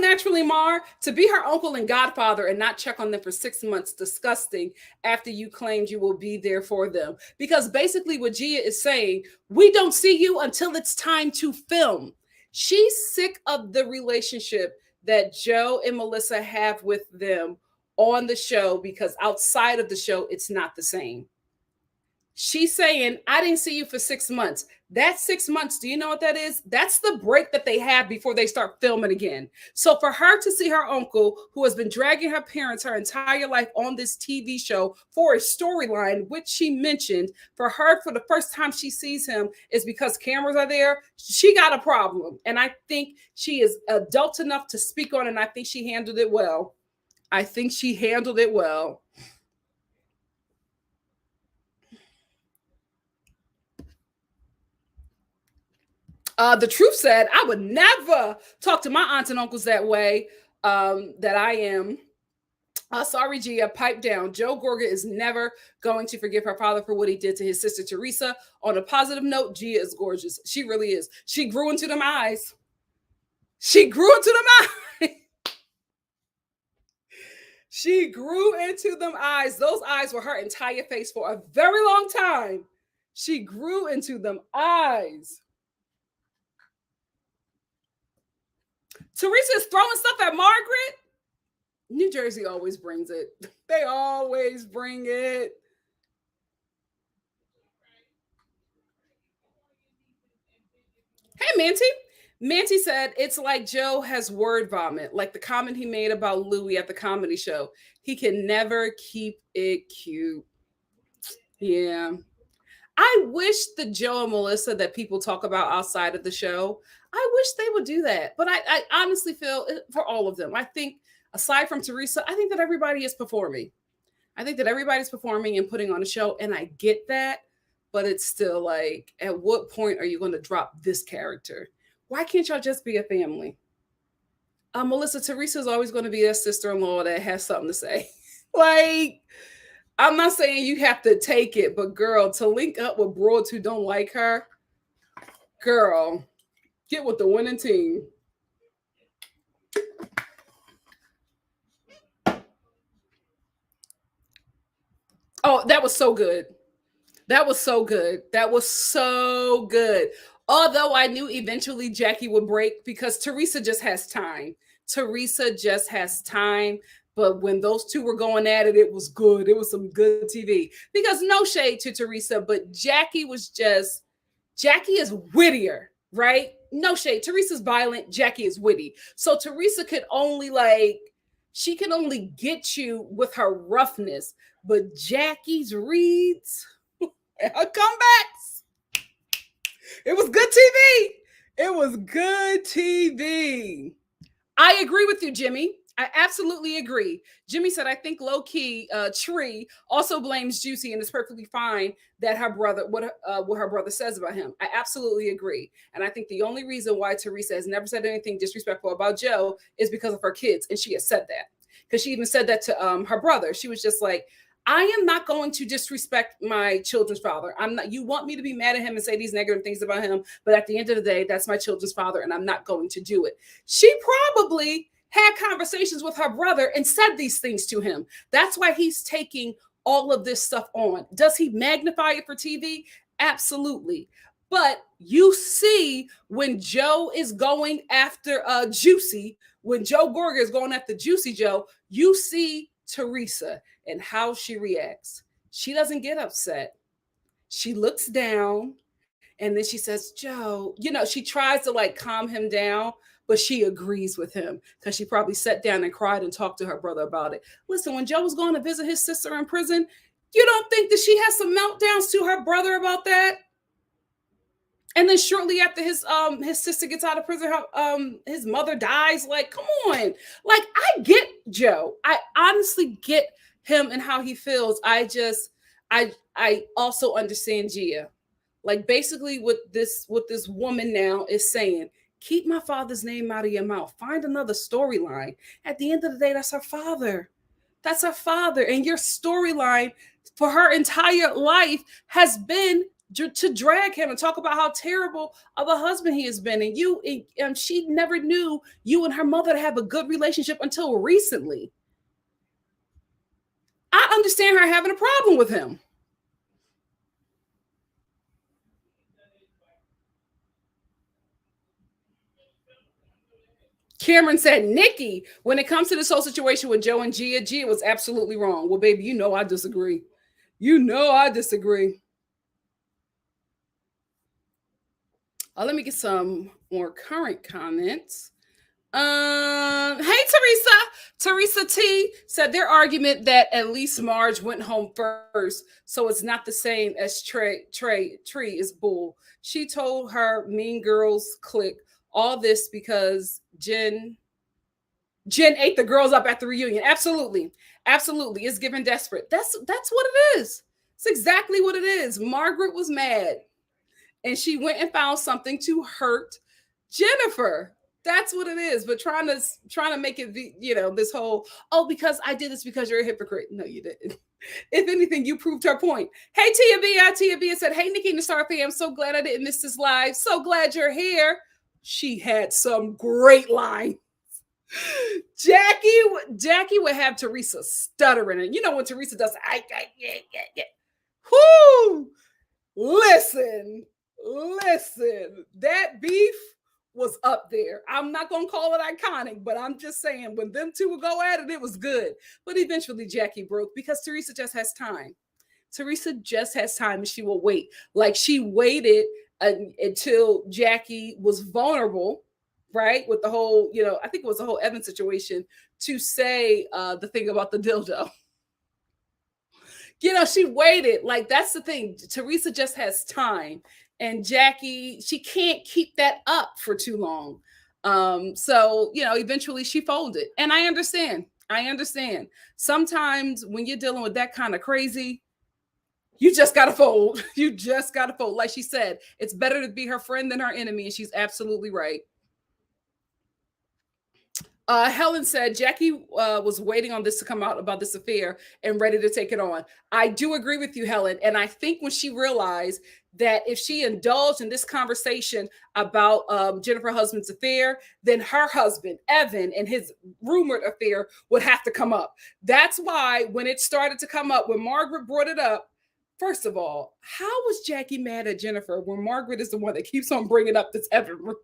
naturally, Mar. To be her uncle and godfather and not check on them for 6 months, disgusting. After you claimed you will be there for them, because basically what Gia is saying, we don't see you until it's time to film. She's sick of the relationship that Joe and Melissa have with them on the show because outside of the show, it's not the same. She's saying, I didn't see you for 6 months. That's 6 months. Do you know what that is? That's the break that they have before they start filming again. So for her to see her uncle, who has been dragging her parents her entire life on this TV show for a storyline, which she mentioned, for her, for the first time she sees him is because cameras are there. She got a problem. And I think she is adult enough to speak on it. And I think she handled it well. The truth said, I would never talk to my aunts and uncles that way. That I am. Sorry, Gia, pipe down. Joe Gorga is never going to forgive her father for what he did to his sister Teresa. On a positive note, Gia is gorgeous. She really is. She grew into them eyes. She grew into them eyes. She grew into them eyes. Those eyes were her entire face for a very long time. She grew into them eyes. Teresa's throwing stuff at Margaret. New Jersey always brings it. They always bring it. Hey, Manty. Manty said it's like Joe has word vomit, like the comment he made about Louis at the comedy show. He can never keep it cute. Yeah. I wish the Joe and Melissa that people talk about outside of the show, I wish they would do that. But I honestly feel for all of them, I think aside from Teresa, I think that everybody is performing. I think that everybody's performing and putting on a show, and I get that. But it's still like, at what point are you going to drop this character? Why can't y'all just be a family? Melissa, Teresa is always going to be a sister-in-law that has something to say. Like, I'm not saying you have to take it, but girl, to link up with broads who don't like her, girl, get with the winning team. Oh, that was so good. That was so good. That was so good. Although I knew eventually Jackie would break because Teresa just has time. Teresa just has time. But when those two were going at it, it was good. It was some good TV. Because no shade to Teresa, but Jackie is wittier, right? No shade. Teresa's violent. Jackie is witty. So Teresa could only she can only get you with her roughness. But Jackie's reads, her comebacks, it was good TV. It was good TV. I agree with you, Jimmy. I absolutely agree. Jimmy said, I think low key, Tree also blames Juicy, and it's perfectly fine that her brother, what her brother says about him. I absolutely agree. And I think the only reason why Teresa has never said anything disrespectful about Joe is because of her kids. And she has said that because she even said that to her brother. She was just like, I am not going to disrespect my children's father. I'm not. You want me to be mad at him and say these negative things about him, but at the end of the day, that's my children's father, and I'm not going to do it. She probably had conversations with her brother and said these things to him. That's why he's taking all of this stuff on. Does he magnify it for TV? Absolutely. But you see when Joe is going after Juicy, when Joe Gorga is going after Juicy Joe, you see Teresa and how she reacts. She doesn't get upset. She looks down and then she says, Joe, she tries to calm him down, but she agrees with him because she probably sat down and cried and talked to her brother about it. Listen, when Joe was going to visit his sister in prison, you don't think that she has some meltdowns to her brother about that? And then shortly after his sister gets out of prison, his mother dies. Like, come on. Like, I get Joe. I honestly get him and how he feels. I also understand Gia. Like, basically what this woman now is saying, keep my father's name out of your mouth. Find another storyline. At the end of the day, that's her father. That's her father. And your storyline for her entire life has been to drag him and talk about how terrible of a husband he has been. And she never knew you and her mother to have a good relationship until recently. I understand her having a problem with him. Cameron said, Nikki, when it comes to this whole situation with Joe and Gia was absolutely wrong. Well, baby, I disagree. I disagree. Let me get some more current comments. Hey, Teresa. Teresa T said their argument that at least Marge went home first, so it's not the same as Trey is bull. She told her Mean Girls clique all this because Jen ate the girls up at the reunion. Absolutely. It's given desperate. That's what it is. It's exactly what it is. Margaret was mad and she went and found something to hurt Jennifer. That's what it is. But trying to make it this whole, because I did this because you're a hypocrite. No, you didn't. If anything, you proved her point. Hey, Tia B said, hey, NikkiNicoleStar fam, I'm so glad I didn't miss this live. So glad you're here. she had some great line. Jackie would have Teresa stuttering, and you know when Teresa does, yeah. Whoo! Listen, listen, that beef was up there. I'm not gonna call it iconic, but I'm just saying when them two would go at it, it was good. But eventually Jackie broke because Teresa just has time. Teresa just has time and she will wait. Like she waited until Jackie was vulnerable, right? With the whole, I think it was the whole Evan situation to say the thing about the dildo. She waited. Like that's the thing. Teresa just has time. And Jackie, she can't keep that up for too long. So, eventually she folded. And I understand. I understand. Sometimes when you're dealing with that kind of crazy, you just gotta fold. You just gotta fold. Like she said, it's better to be her friend than her enemy, and she's absolutely right. Helen said Jackie was waiting on this to come out about this affair and ready to take it on. I do agree with you, Helen. And I think when she realized that if she indulged in this conversation about Jennifer's husband's affair, then her husband, Evan, and his rumored affair would have to come up. That's why when it started to come up, when Margaret brought it up, first of all, how was Jackie mad at Jennifer when Margaret is the one that keeps on bringing up this Evan rumor?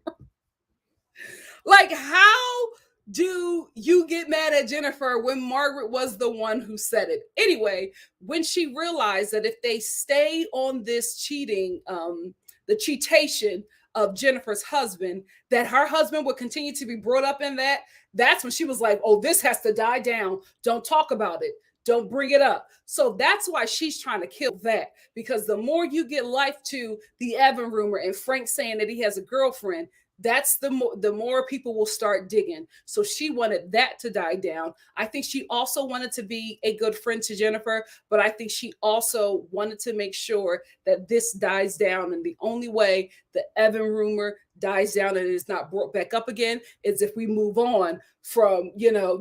Like, how do you get mad at Jennifer when Margaret was the one who said it? Anyway, when she realized that if they stay on this cheating, the cheatation of Jennifer's husband, that her husband would continue to be brought up in that, that's when she was like, oh, this has to die down. Don't talk about it. Don't bring it up. So that's why she's trying to kill that, because the more you get life to the Evan rumor and Frank saying that he has a girlfriend, that's the more people will start digging. So she wanted that to die down. I think she also wanted to be a good friend to Jennifer, but I think she also wanted to make sure that this dies down. And the only way the Evan rumor dies down and is not brought back up again is if we move on from,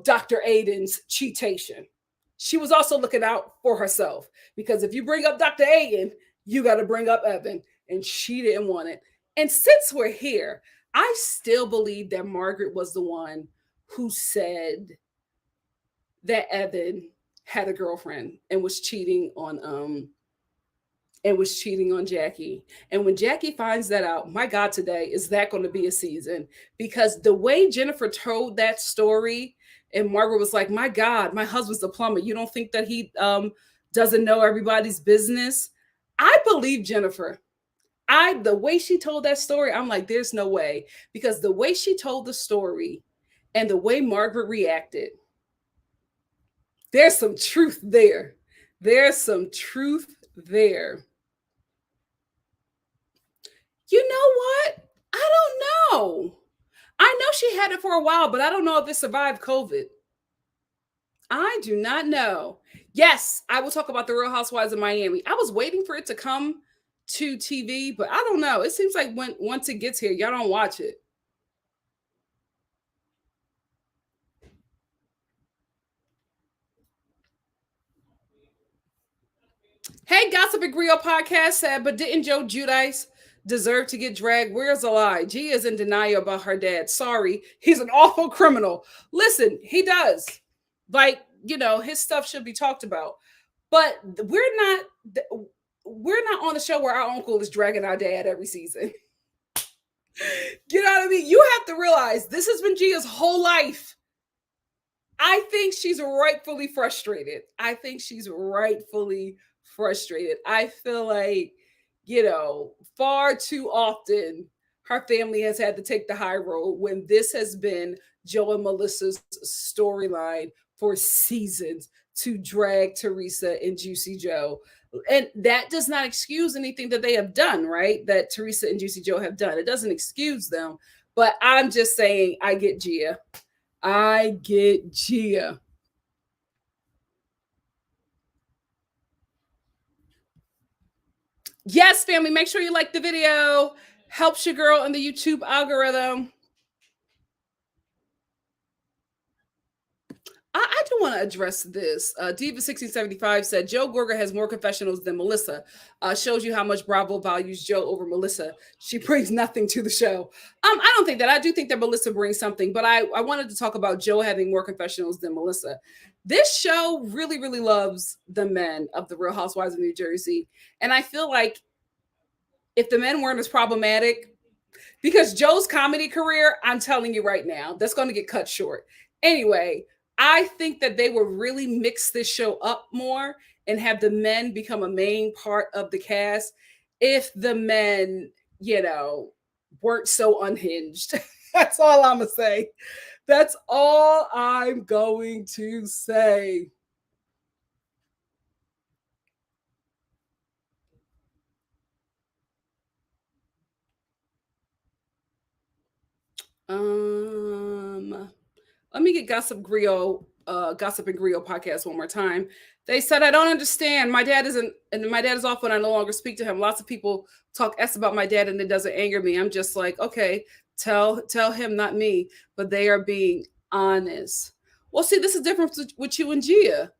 Dr. Aiden's cheatation. She was also looking out for herself, because if you bring up Dr. Aiden, you got to bring up Evan, and she didn't want it. And since we're here, I still believe that Margaret was the one who said that Evan had a girlfriend and was cheating on Jackie. And when Jackie finds that out, my God, today, is that going to be a season? Because the way Jennifer told that story, and Margaret was like, my God, my husband's a plumber. You don't think that he doesn't know everybody's business? I believe Jennifer. The way she told that story, I'm like, there's no way. Because the way she told the story and the way Margaret reacted, there's some truth there. There's some truth there. You know what? I don't know. I know she had it for a while, but I don't know if it survived COVID. I do not know. Yes, I will talk about the Real Housewives of Miami. I was waiting for it to come to TV, but I don't know. It seems like once it gets here, y'all don't watch it. Hey, Gossip and Griot podcast said, but didn't Joe Giudice deserve to get dragged? Where's the lie? Gia is in denial about her dad. Sorry, he's an awful criminal. Listen, he does. Like, his stuff should be talked about. But we're not on the show where our uncle is dragging our dad every season. You know what I mean? You have to realize this has been Gia's whole life. I think she's rightfully frustrated. I feel like, far too often her family has had to take the high road when this has been Joe and Melissa's storyline for seasons, to drag Teresa and Juicy Joe. And that does not excuse anything that they have done, right? That Teresa and Juicy Joe have done. It doesn't excuse them. But I'm just saying, I get Gia. Yes, family, make sure you like the video. Helps your girl in the YouTube algorithm. I do want to address this. Diva1675 said Joe Gorga has more confessionals than Melissa. Shows you how much Bravo values Joe over Melissa. She brings nothing to the show. I don't think that. I do think that Melissa brings something, but I wanted to talk about Joe having more confessionals than Melissa. This show really, really loves the men of the Real Housewives of New Jersey. And I feel like if the men weren't as problematic, because Joe's comedy career, I'm telling you right now, that's going to get cut short. Anyway, I think that they will really mix this show up more and have the men become a main part of the cast if the men, weren't so unhinged. That's all I'm going to say. That's all I'm going to say. Let me get Gossip and Griot podcast one more time. They said, I don't understand. My dad isn't, and my dad is off when I no longer speak to him. Lots of people talk S about my dad and it doesn't anger me. I'm just like, okay, tell him, not me. But they are being honest. Well, see, this is different with you and Gia.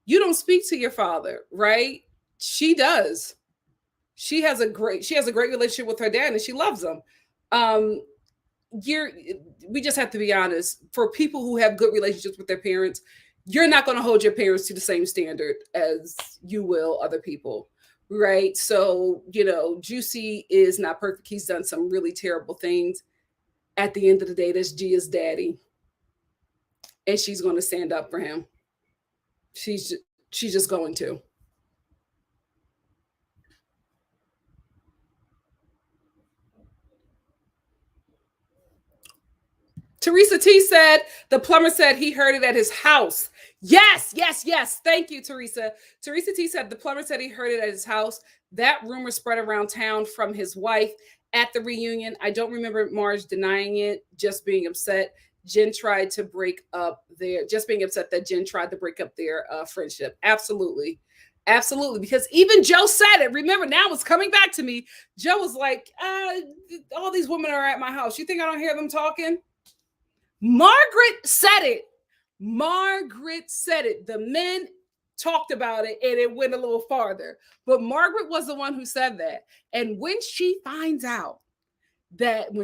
You don't speak to your father, right? She does. She has a great relationship with her dad and she loves him. We just have to be honest. For people who have good relationships with their parents, you're not going to hold your parents to the same standard as you will other people, right? So, Juicy is not perfect. He's done some really terrible things. At the end of the day, that's Gia's daddy, and she's going to stand up for him. She's just going to. Teresa T said, the plumber said he heard it at his house. Yes, yes, yes. Thank you, Teresa. Teresa T said the plumber said he heard it at his house. That rumor spread around town from his wife at the reunion. I don't remember Marge denying it, just being upset. Jen tried to break up just being upset that Jen tried to break up their friendship. Absolutely. Absolutely. Because even Joe said it. Remember, now it's coming back to me. Joe was like, all these women are at my house. You think I don't hear them talking? Margaret said it. Margaret said it. The men talked about it and it went a little farther. But Margaret was the one who said that. And when Jackie finds out that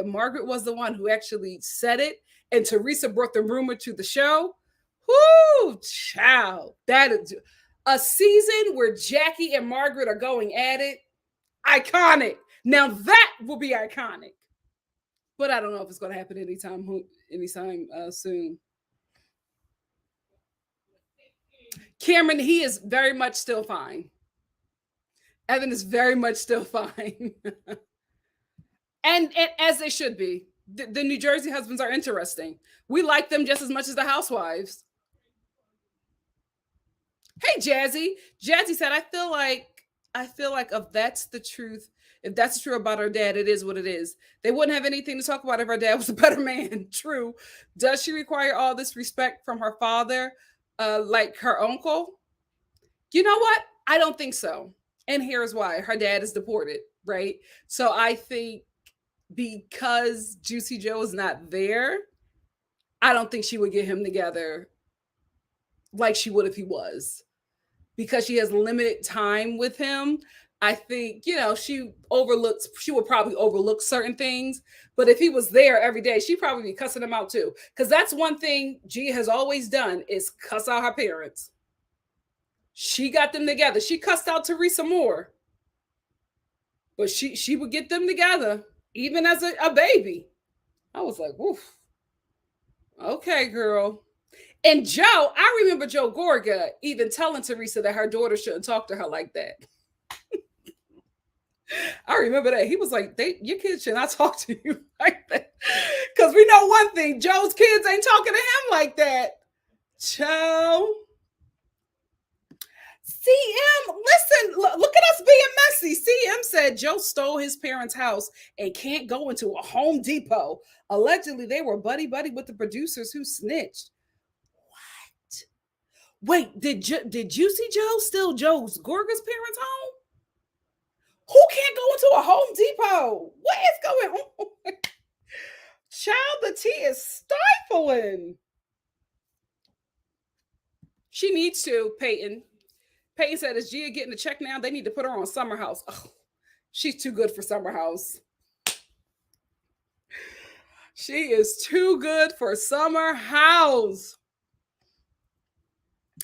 Margaret was the one who actually said it, and Teresa brought the rumor to the show, whoo, child. That is a season where Jackie and Margaret are going at it. Iconic. Now that will be iconic. But I don't know if it's going to happen anytime soon. Cameron, he is very much still fine. Evan is very much still fine. and as they should be. The New Jersey husbands are interesting. We like them just as much as the housewives. Hey, Jazzy. Jazzy said, I feel like if that's the truth, if that's true about her dad, it is what it is. They wouldn't have anything to talk about if her dad was a better man. True. Does she require all this respect from her father, like her uncle? You know what? I don't think so. And here's why. Her dad is deported, right? So I think because Juicy Joe is not there, I don't think she would get him together like she would if he was. Because she has limited time with him, I think, she would probably overlook certain things. But if he was there every day, she'd probably be cussing him out too. Because that's one thing Gia has always done is cuss out her parents. She got them together. She cussed out Teresa more. But she would get them together, even as a baby. I was like, oof. Okay, girl. And Joe, I remember Joe Gorga even telling Teresa that her daughter shouldn't talk to her like that. I remember that. He was like, your kids should not talk to you like that. Because we know one thing, Joe's kids ain't talking to him like that. Joe. CM, listen, look at us being messy. CM said Joe stole his parents' house and can't go into a Home Depot. Allegedly, they were buddy-buddy with the producers who snitched. Wait, did Juicy Joe steal Gorga's parents' home? Who can't go into a Home Depot? What is going on? Child, the tea is stifling. She needs to, Peyton. Peyton said, is Gia getting the check now? They need to put her on Summer House. Oh, she's too good for Summer House. She is too good for Summer House.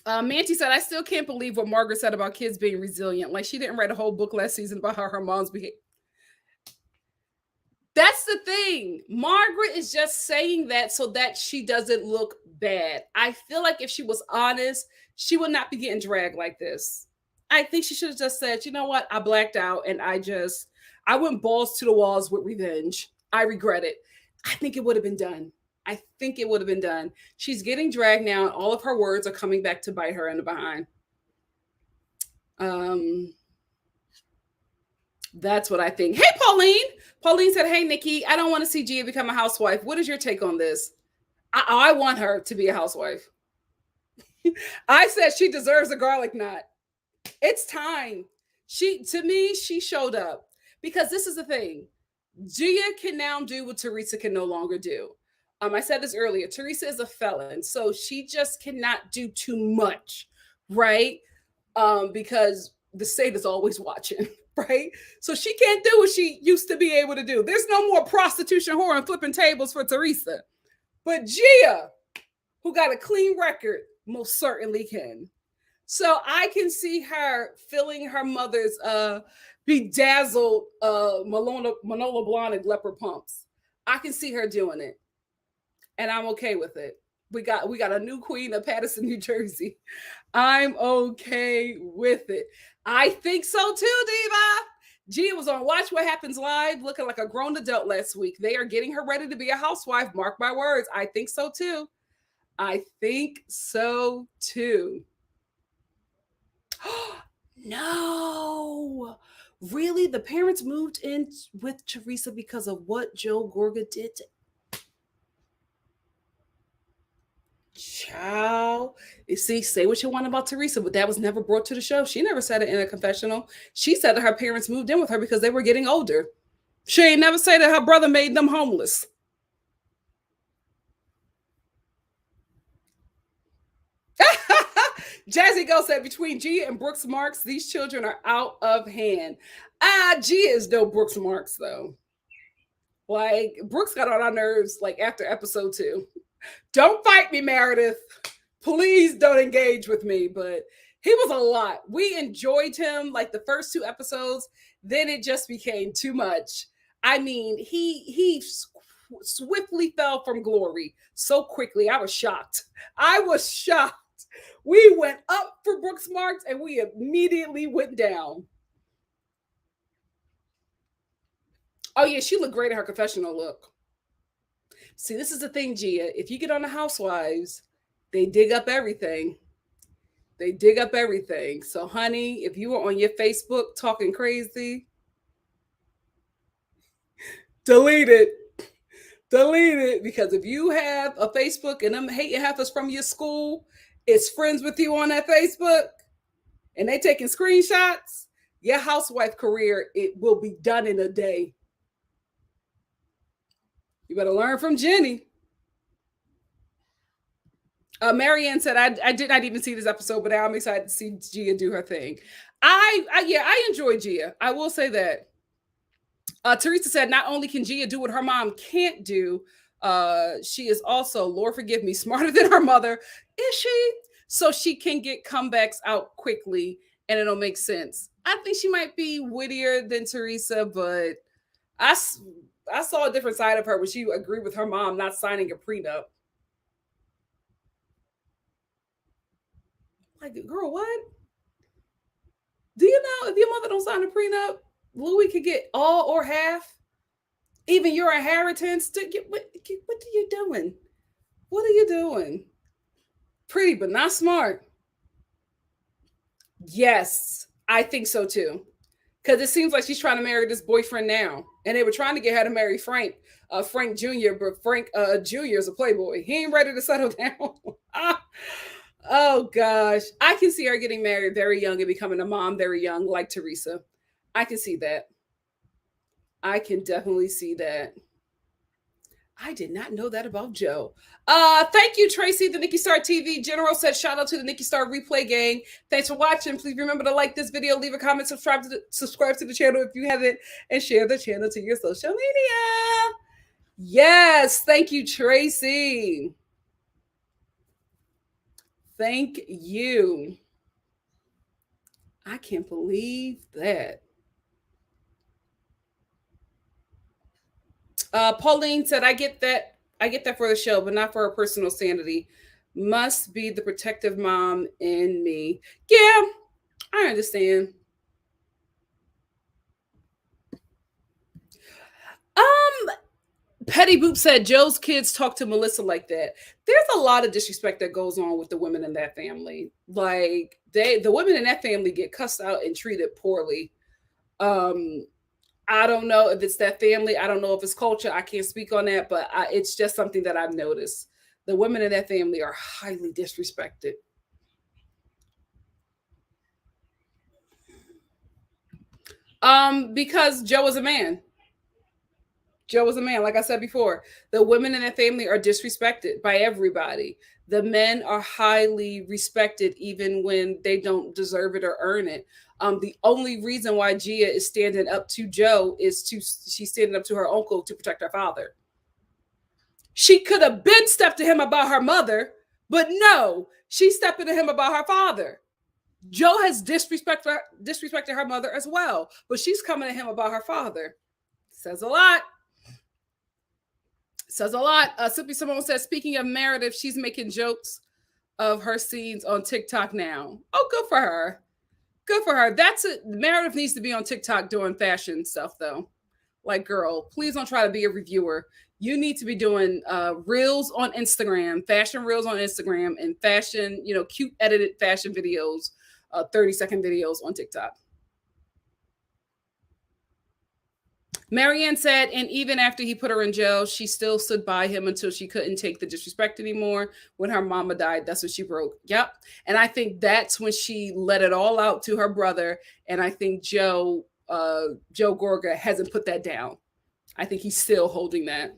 Manti said, I still can't believe what Margaret said about kids being resilient. Like, she didn't write a whole book last season about how her mom's behavior. That's the thing. Margaret is just saying that so that she doesn't look bad. I feel like if she was honest, she would not be getting dragged like this. I think she should have just said, you know what? I blacked out and I went balls to the walls with revenge. I regret it. I think it would have been done. I think it would have been done. She's getting dragged now, and all of her words are coming back to bite her in the behind. That's what I think. Hey, Pauline. Pauline said, hey, Nikki, I don't want to see Gia become a housewife. What is your take on this? I want her to be a housewife. I said she deserves a garlic knot. It's time. To me, she showed up. Because this is the thing. Gia can now do what Teresa can no longer do. I said this earlier. Teresa is a felon, so she just cannot do too much, right? Because the state is always watching, right? So she can't do what she used to be able to do. There's no more prostitution, whore, and flipping tables for Teresa. But Gia, who got a clean record, most certainly can. So I can see her filling her mother's bedazzled Manola Blahnik leopard pumps. I can see her doing it. And I'm okay with it. We got a new queen of Paterson, New Jersey. I'm okay with it. I think so too, Diva. Gia was on Watch What Happens Live looking like a grown adult last week. They are getting her ready to be a housewife. Mark my words. I think so too. I think so too. No. Really? The parents moved in with Teresa because of what Joe Gorga did to Child. You see, say what you want about Teresa, but that was never brought to the show. She never said it in a confessional. She said that her parents moved in with her because they were getting older. She ain't never say that her brother made them homeless. Jazzy Go said, between Gia and Brooks Marks, these children are out of hand. Gia is no Brooks Marks, though. Like, Brooks got on our nerves, like, after episode 2. Don't fight me, Meredith. Please don't engage with me. But he was a lot. We enjoyed him like the first 2 episodes. Then it just became too much. I mean, he swiftly fell from glory so quickly. I was shocked. We went up for Brooks Marks and we immediately went down. Oh, yeah, she looked great in her confessional look. See, this is the thing, Gia. If you get on the Housewives, they dig up everything. They dig up everything. So, honey, if you were on your Facebook talking crazy, delete it. Delete it. Because if you have a Facebook and them hating heifers from your school is friends with you on that Facebook and they taking screenshots, your housewife career, it will be done in a day. You better learn from Jenny. Marianne said, I did not even see this episode, but now I'm excited to see Gia do her thing. I enjoy Gia. I will say that. Teresa said, not only can Gia do what her mom can't do, she is also, Lord forgive me, smarter than her mother. Is she? So she can get comebacks out quickly and it'll make sense. I think she might be wittier than Teresa, but I saw a different side of her when she agreed with her mom not signing a prenup. Like, girl, what? Do you know if your mother don't sign a prenup, Louis could get all or half, even your inheritance? What are you doing? What are you doing? Pretty, but not smart. Yes, I think so too. Because it seems like she's trying to marry this boyfriend now. And they were trying to get her to marry Frank Jr., but Frank Jr. is a playboy. He ain't ready to settle down. Oh, gosh. I can see her getting married very young and becoming a mom very young, like Teresa. I can see that. I can definitely see that. I did not know that about Joe. Thank you, Tracy, the Nikki Star TV General said, shout out to the Nikki Star Replay Gang. Thanks for watching. Please remember to like this video, leave a comment, subscribe to the channel if you haven't, and share the channel to your social media. Yes, thank you, Tracy. Thank you. I can't believe that. Pauline said, I get that for the show, but not for her personal sanity. Must be the protective mom in me. Yeah, I understand. Petty Boop said Joe's kids talk to Melissa like that. There's a lot of disrespect that goes on with the women in that family. Like the women in that family get cussed out and treated poorly. I don't know if it's that family. I don't know if it's culture. I can't speak on that, but it's just something that I've noticed. The women in that family are highly disrespected. Because Joe is a man. Joe was a man. Like I said before, the women in that family are disrespected by everybody. The men are highly respected, even when they don't deserve it or earn it. The only reason why Gia is standing up to Joe is she's standing up to her uncle to protect her father. She could have been stepped to him about her mother, but no, she's stepping to him about her father. Joe has disrespected her mother as well, but she's coming to him about her father. Says a lot. Says a lot. Sippy Simone says, speaking of Meredith, she's making jokes of her scenes on TikTok now. Oh, good for her. Good for her. That's it. Meredith needs to be on TikTok doing fashion stuff, though. Like, girl, please don't try to be a reviewer. You need to be doing reels on Instagram, fashion reels on Instagram, and fashion, cute edited fashion videos, 30-second videos on TikTok. Marianne said, and even after he put her in jail, she still stood by him until she couldn't take the disrespect anymore. When her mama died, that's when she broke. Yep. And I think that's when she let it all out to her brother. And I think Joe Gorga hasn't put that down. I think he's still holding that.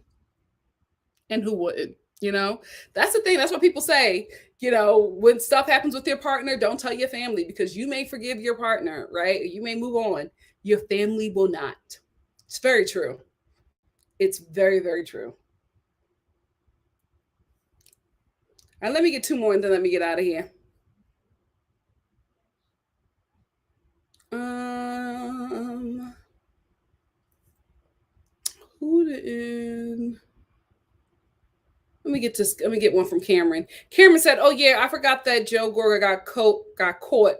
And who wouldn't? That's the thing. That's what people say. When stuff happens with your partner, don't tell your family, because you may forgive your partner, right? You may move on. Your family will not. It's very true. It's very, very true. And let me get two more and then let me get out of here. Who in? Let me get one from Cameron. Cameron said, "Oh yeah, I forgot that Joe Gorga got caught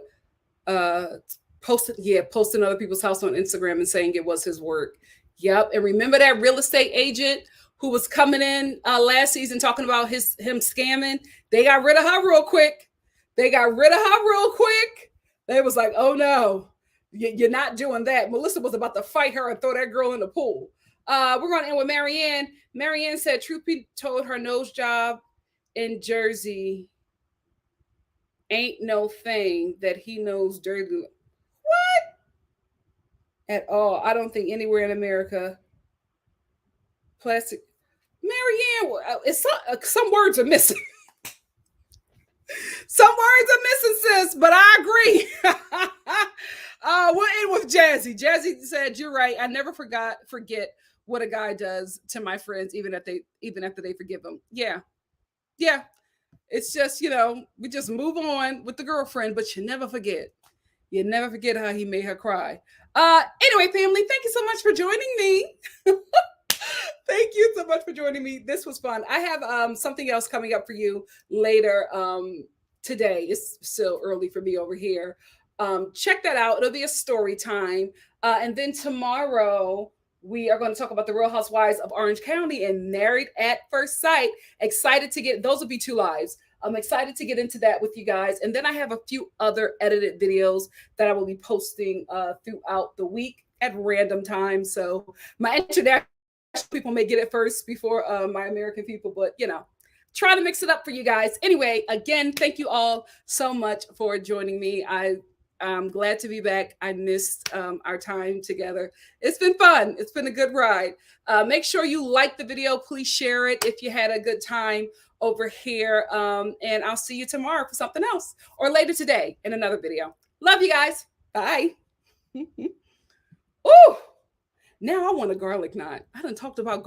posting other people's house on Instagram and saying it was his work." Yep. And remember that real estate agent who was coming in last season talking about him scamming? They got rid of her real quick. They was like, "Oh no, you're not doing that." Melissa was about to fight her and throw that girl in the pool. We're going to end with Marianne. Marianne said, truth be told, her nose job in Jersey ain't no thing that he knows dirty. What? At all. I don't think anywhere in America. Plastic. Marianne, some words are missing. Some words are missing, sis, but I agree. We'll end with Jazzy. Jazzy said, "You're right. I never forget what a guy does to my friends, even after they forgive him." Yeah. It's just, we just move on with the girlfriend, but you never forget. You never forget how he made her cry. Anyway, family, thank you so much for joining me. Thank you so much for joining me. This was fun. I have something else coming up for you later today. It's still early for me over here. Check that out. It'll be a story time. And then tomorrow, we are going to talk about the Real Housewives of Orange County and Married at First Sight. Excited to those will be 2 lives. I'm excited to get into that with you guys. And then I have a few other edited videos that I will be posting throughout the week at random times. So my international people may get it first before my American people, but try to mix it up for you guys. Anyway, again, thank you all so much for joining me. I I'm glad to be back. I missed our time together. It's been fun. It's been a good ride. Make sure you like the video. Please share it if you had a good time over here. And I'll see you tomorrow for something else or later today in another video. Love you guys. Bye. Ooh, now I want a garlic knot. I done talked about garlic.